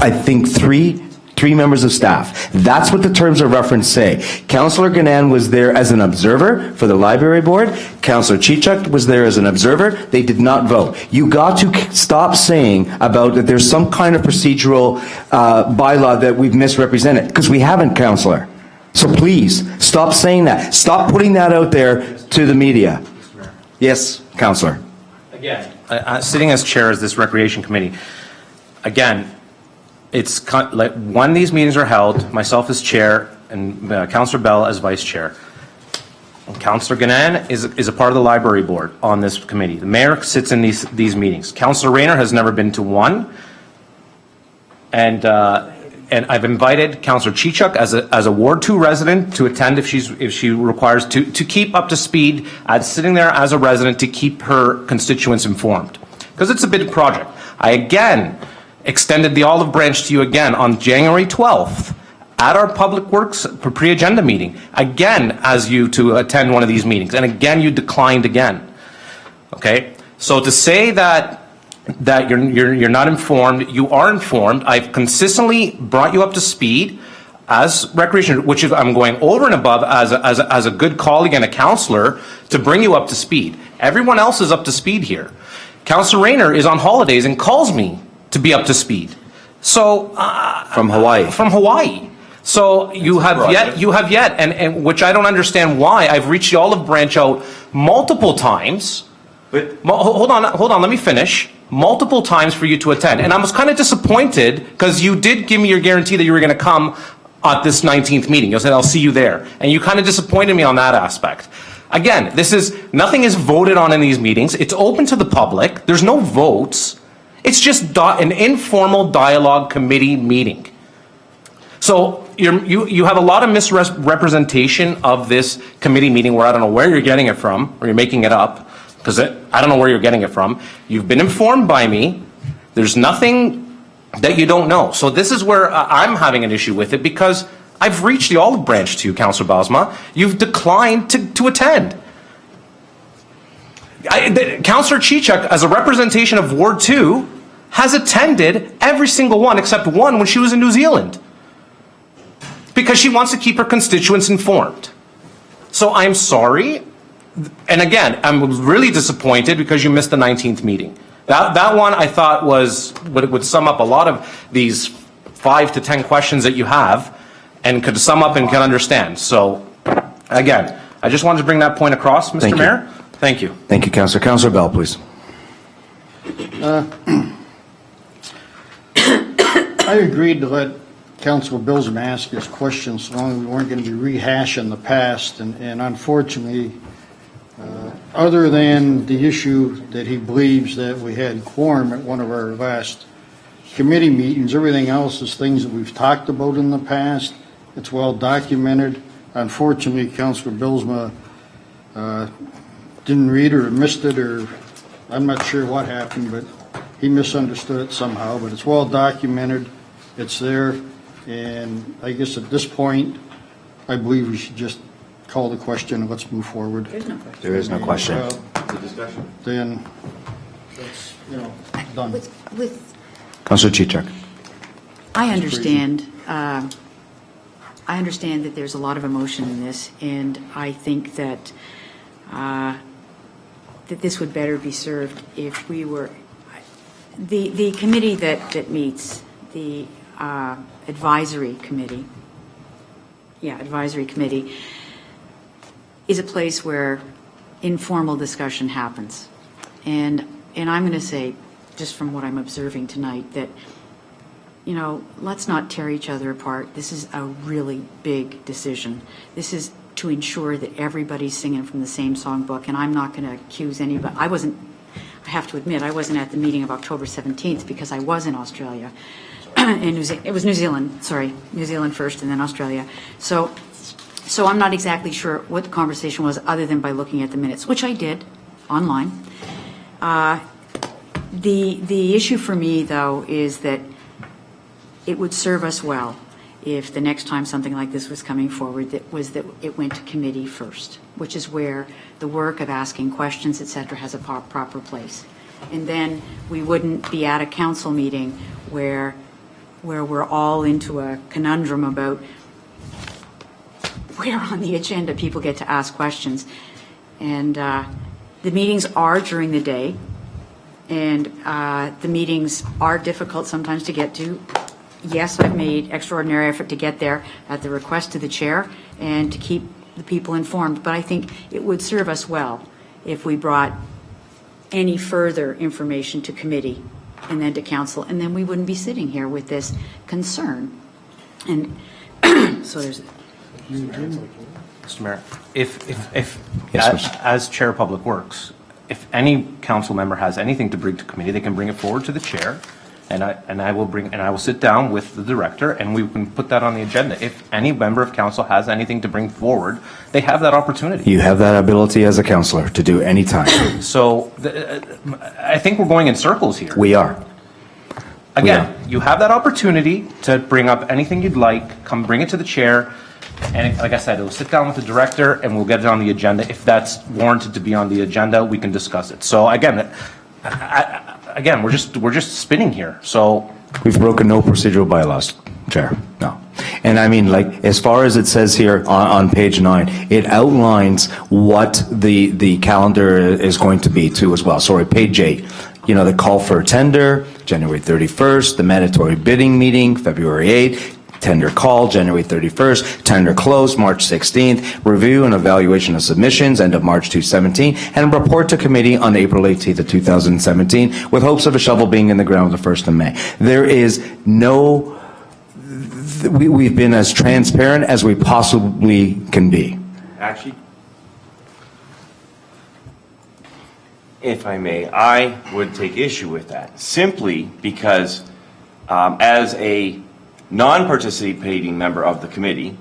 I think three members of staff. That's what the terms of reference say. Councillor Ganan was there as an observer for the library board. Councillor Chichuk was there as an observer. They did not vote. You got to stop saying about that there's some kind of procedural bylaw that we've misrepresented, because we haven't, Councillor. So please, stop saying that. Stop putting that out there to the media. Yes, Councillor. Again, sitting as chair of this Recreation Committee, again, it's like when these meetings are held, myself as chair and Councillor Bell as vice chair. And Councillor Ganan is a part of the library board on this committee. The mayor sits in these meetings. Councillor Rayner has never been to one. And I've invited Councillor Chichuk as a Ward 2 resident to attend if she requires to keep up to speed, sitting there as a resident to keep her constituents informed. Because it's a big project. I again extended the olive branch to you again on January 12th at our Public Works pre-agenda meeting, again as you to attend one of these meetings, and again you declined again. Okay, so to say that you're not informed, you are informed. I've consistently brought you up to speed as Recreation, which is I'm going over and above as a good colleague and a councillor to bring you up to speed. Everyone else is up to speed here. Councillor Rayner is on holidays and calls me to be up to speed. So From Hawaii. From Hawaii. So you have yet, and which I don't understand why. I've reached the olive branch out multiple times. But Hold on, let me finish. Multiple times for you to attend. And I was kind of disappointed because you did give me your guarantee that you were going to come at this 19th meeting. You said, I'll see you there. And you kind of disappointed me on that aspect. Again, nothing is voted on in these meetings. It's open to the public. There's no votes. It's just an informal dialogue committee meeting. So you have a lot of misrepresentation of this committee meeting where I don't know where you're getting it from, or you're making it up, because I don't know where you're getting it from. You've been informed by me. There's nothing that you don't know. So this is where I'm having an issue with it, because I've reached the olive branch to you, Councillor Bosma. You've declined to attend. Councillor Chichuk, as a representation of Ward 2, has attended every single one except one when she was in New Zealand, because she wants to keep her constituents informed. So I'm sorry. And again, I'm really disappointed because you missed the 19th meeting. That one I thought would sum up a lot of these 5 to 10 questions that you have, and could sum up and can understand. So again, I just wanted to bring that point across, Mr. Thank you. Mayor. Thank you. Thank you, Councillor. Councillor Bell, please. I agreed to let Councilor Bilsma ask his questions so long as we weren't going to be rehashing the past, and unfortunately, other than the issue that he believes that we had quorum at one of our last committee meetings, everything else is things that we've talked about in the past. It's well documented. Unfortunately, Councilor Bilsma didn't read or missed it, or I'm not sure what happened, but he misunderstood it somehow. But it's well documented. It's there. And I guess at this point, I believe we should just call the question and let's move forward. There's no question. There is no question. Then that's, done. With Councillor Chichuk. I understand that there's a lot of emotion in this, and I think that that this would better be served if we were the committee that meets, the advisory committee. Yeah, advisory committee is a place where informal discussion happens, and I'm going to say, just from what I'm observing tonight, that let's not tear each other apart. This is a really big decision. This is to ensure that everybody's singing from the same songbook, and I'm not going to accuse anybody. I have to admit, I wasn't at the meeting of October 17th because I was in Australia. in it was New Zealand, sorry, New Zealand first and then Australia. So I'm not exactly sure what the conversation was other than by looking at the minutes, which I did online. The issue for me, though, is that it would serve us well if the next time something like this was coming forward, that it went to committee first, which is where the work of asking questions, et cetera, has a proper place. And then we wouldn't be at a council meeting where we're all into a conundrum about where on the agenda people get to ask questions. And the meetings are during the day, and the meetings are difficult sometimes to get to. Yes, I've made extraordinary effort to get there at the request of the chair and to keep the people informed, but I think it would serve us well if we brought any further information to committee and then to council, and then we wouldn't be sitting here with this concern. And so there's... Mr. Mayor, if Yes, as Chair of Public Works, if any council member has anything to bring to committee, they can bring it forward to the chair, and I will sit down with the director, and we can put that on the agenda. If any member of council has anything to bring forward, they have that opportunity. You have that ability as a councillor to do any time. So I think we're going in circles here. We are. Again, you have that opportunity to bring up anything you'd like, come bring it to the chair, and like I said, we'll sit down with the director and we'll get it on the agenda. If that's warranted to be on the agenda, we can discuss it. So again, we're just spinning here. So We've broken no procedural bylaws, Chair, no. And I mean, like, as far as it says here on page 9, it outlines what the calendar is going to be too as well. Sorry, page 8, you know, the call for tender, January 31st, the mandatory bidding meeting, February 8th, tender call, January 31st, tender close, March 16th, review and evaluation of submissions, end of March 2017, and report to committee on April 18th of 2017, with hopes of a shovel being in the ground the 1st of May. There is no, we've been as transparent as we possibly can be. Actually, if I may, I would take issue with that, simply because as a non-participating member of the committee,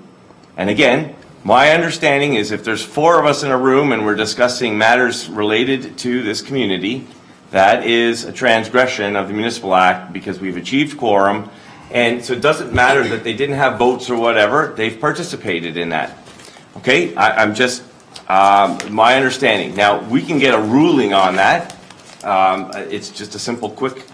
and again, my understanding is if there's 4 of us in a room and we're discussing matters related to this community, that is a transgression of the Municipal Act because we've achieved quorum, and so it doesn't matter that they didn't have votes or whatever, they've participated in that. Okay, I'm just, my understanding. Now, we can get a ruling on that. It's just a simple, quick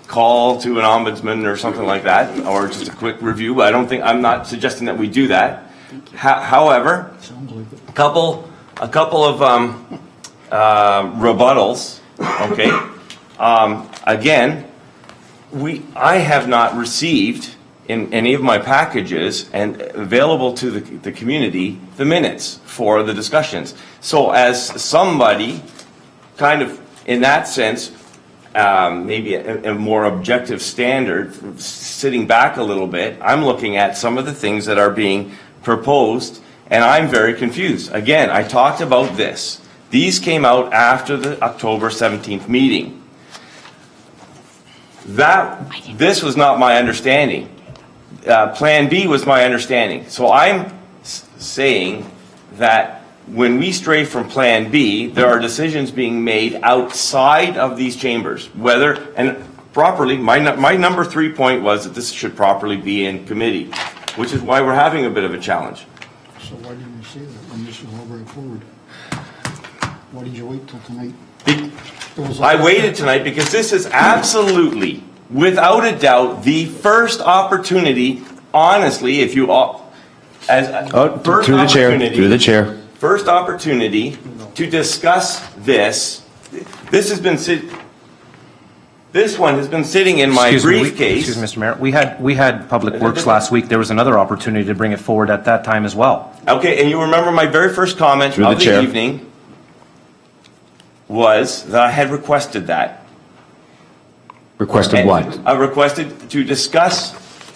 call to an ombudsman or something like that, or just a quick review. I'm not suggesting that we do that. However, a couple of rebuttals, okay? Again, I have not received in any of my packages and available to the community the minutes for the discussions. So as somebody, kind of in that sense, maybe a more objective standard, sitting back a little bit, I'm looking at some of the things that are being proposed, and I'm very confused. Again, I talked about this. These came out after the October 17th meeting. This was not my understanding. Plan B was my understanding. So I'm saying that when we stray from Plan B, there are decisions being made outside of these chambers, whether, and properly, my number 3 point was that this should properly be in committee, which is why we're having a bit of a challenge. So why didn't you say that when this was all brought forward? Why did you wait till tonight? I waited tonight because this is absolutely, without a doubt, the first opportunity, honestly, if you all, Through the chair. First opportunity to discuss this. This one has been sitting in my briefcase. Excuse me, Mr. Mayor. We had Public Works last week. There was another opportunity to bring it forward at that time as well. Okay, and you remember my very first comment of the evening was that I had requested that. Requested what? I requested to discuss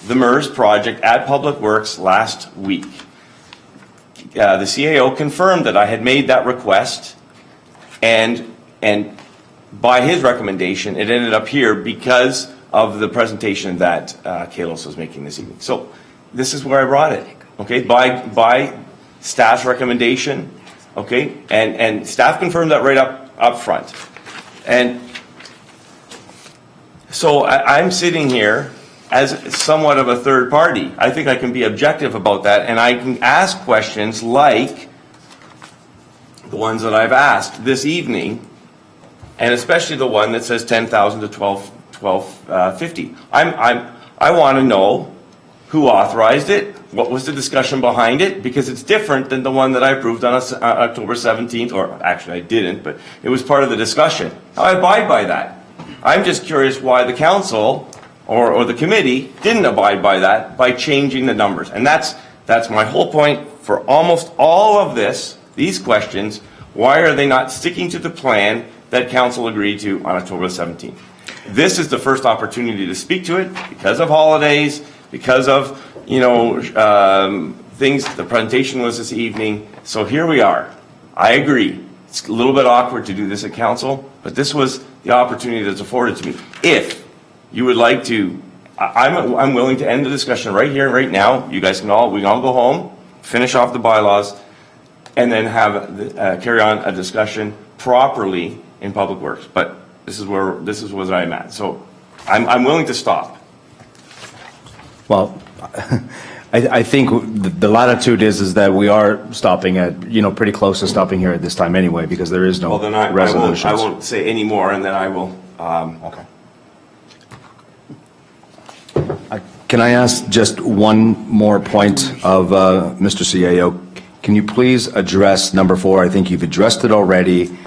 the MERS project at Public Works last week. The CAO confirmed that I had made that request, and by his recommendation, it ended up here because of the presentation that Kalos was making this evening. So this is where I brought it, okay, by staff's recommendation, okay, and staff confirmed that right up front. And so I'm sitting here as somewhat of a third party. I think I can be objective about that, and I can ask questions like the ones that I've asked this evening, and especially the one that says 10,000 to 1250. I want to know who authorized it, what was the discussion behind it, because it's different than the one that I approved on October 17th, or actually I didn't, but it was part of the discussion. I abide by that. I'm just curious why the council or the committee didn't abide by that by changing the numbers. And that's my whole point for almost all of this, these questions. Why are they not sticking to the plan that council agreed to on October 17th? This is the first opportunity to speak to it because of holidays, because of, things. The presentation was this evening. So here we are. I agree. It's a little bit awkward to do this at council, but this was the opportunity that's afforded to me. If you would like to, I'm willing to end the discussion right here, right now. You guys we can all go home, finish off the bylaws, and then have carry on a discussion properly in Public Works. But this is where I'm at. So I'm willing to stop. Well, I think the latitude is that we are stopping at, pretty close to stopping here at this time anyway, because there is no Well, then I resolutions. won't say any more, and then I will. Okay. Can I ask just one more point of Mr. CAO? Can you please address number 4? I think you've addressed it already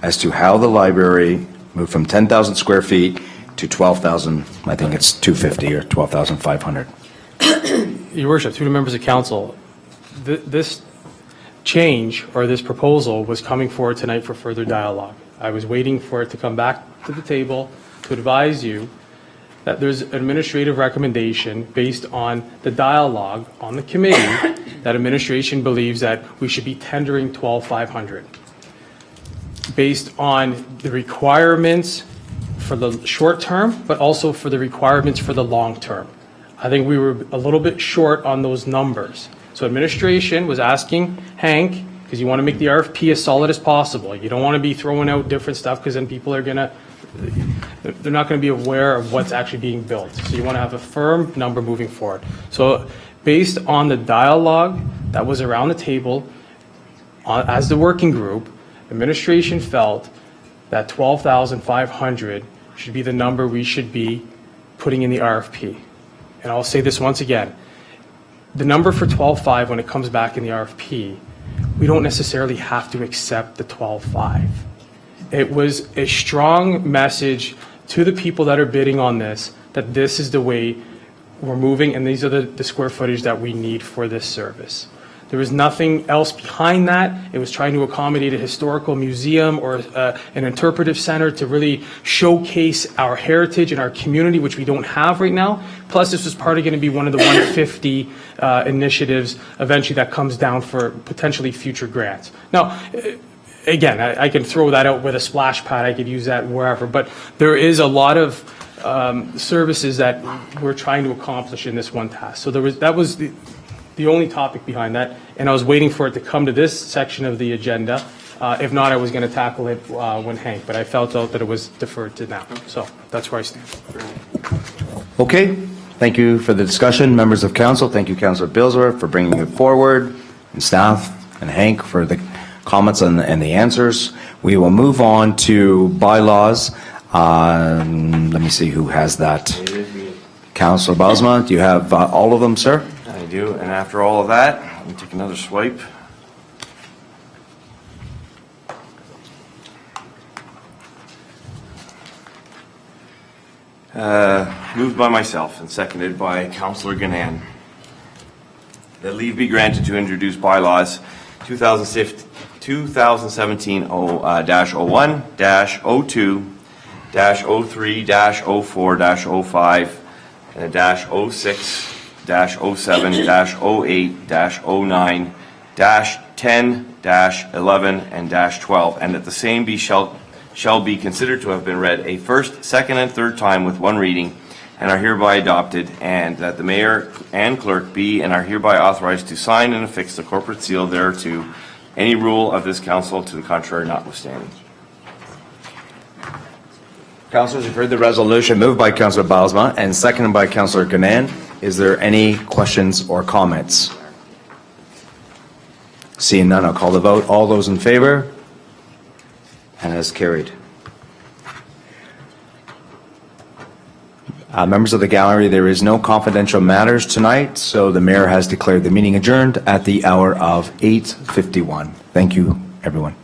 as to how the library moved from 10,000 square feet to 12,000, I think it's 250 or 12,500. Your Worship, through the members of council, this change or this proposal was coming forward tonight for further dialogue. I was waiting for it to come back to the table to advise you that there's an administrative recommendation based on the dialogue on the committee that administration believes that we should be tendering 12,500. Based on the requirements for the short term, but also for the requirements for the long term. I think we were a little bit short on those numbers. So administration was asking Hank, because you want to make the RFP as solid as possible. You don't want to be throwing out different stuff because then people are they're not going to be aware of what's actually being built. So you want to have a firm number moving forward. So based on the dialogue that was around the table as the working group, administration felt that 12,500 should be the number we should be putting in the RFP. And I'll say this once again, the number for 12.5 when it comes back in the RFP, we don't necessarily have to accept the 12.5. It was a strong message to the people that are bidding on this, that this is the way we're moving and these are the square footage that we need for this service. There was nothing else behind that. It was trying to accommodate a historical museum or an interpretive center to really showcase our heritage and our community, which we don't have right now. Plus, this was part of going to be one of the 150 initiatives eventually that comes down for potentially future grants. Now, again, I can throw that out with a splash pad. I could use that wherever. But there is a lot of services that we're trying to accomplish in this one task. So that was the only topic behind that, and I was waiting for it to come to this section of the agenda. If not, I was going to tackle it when Hank, but I felt out that it was deferred to now. So that's where I stand. Okay, thank you for the discussion, members of council. Thank you, Councillor Bilsworth, for bringing it forward, and staff, and Hank for the comments and the answers. We will move on to bylaws. Let me see who has that. Councillor Bosma, do you have all of them, sir? I do, and after all of that, let me take another swipe. Moved by myself and seconded by Councillor Ganan. That leave be granted to introduce bylaws 2017-02-03-04-05 and -07-08-09-10-11 and -12, and that the same shall be considered to have been read a first, second, and third time with one reading, and are hereby adopted, and that the mayor and clerk be and are hereby authorized to sign and affix the corporate seal thereto, any rule of this council to the contrary notwithstanding. Councilors, you've heard the resolution moved by Councilor Bylsma and seconded by Councilor Gann. Is there any questions or comments? Seeing none, I'll call the vote. All those in favor? And as carried. Members of the gallery, there is no confidential matters tonight, so the mayor has declared the meeting adjourned at the hour of 8:51. Thank you, everyone.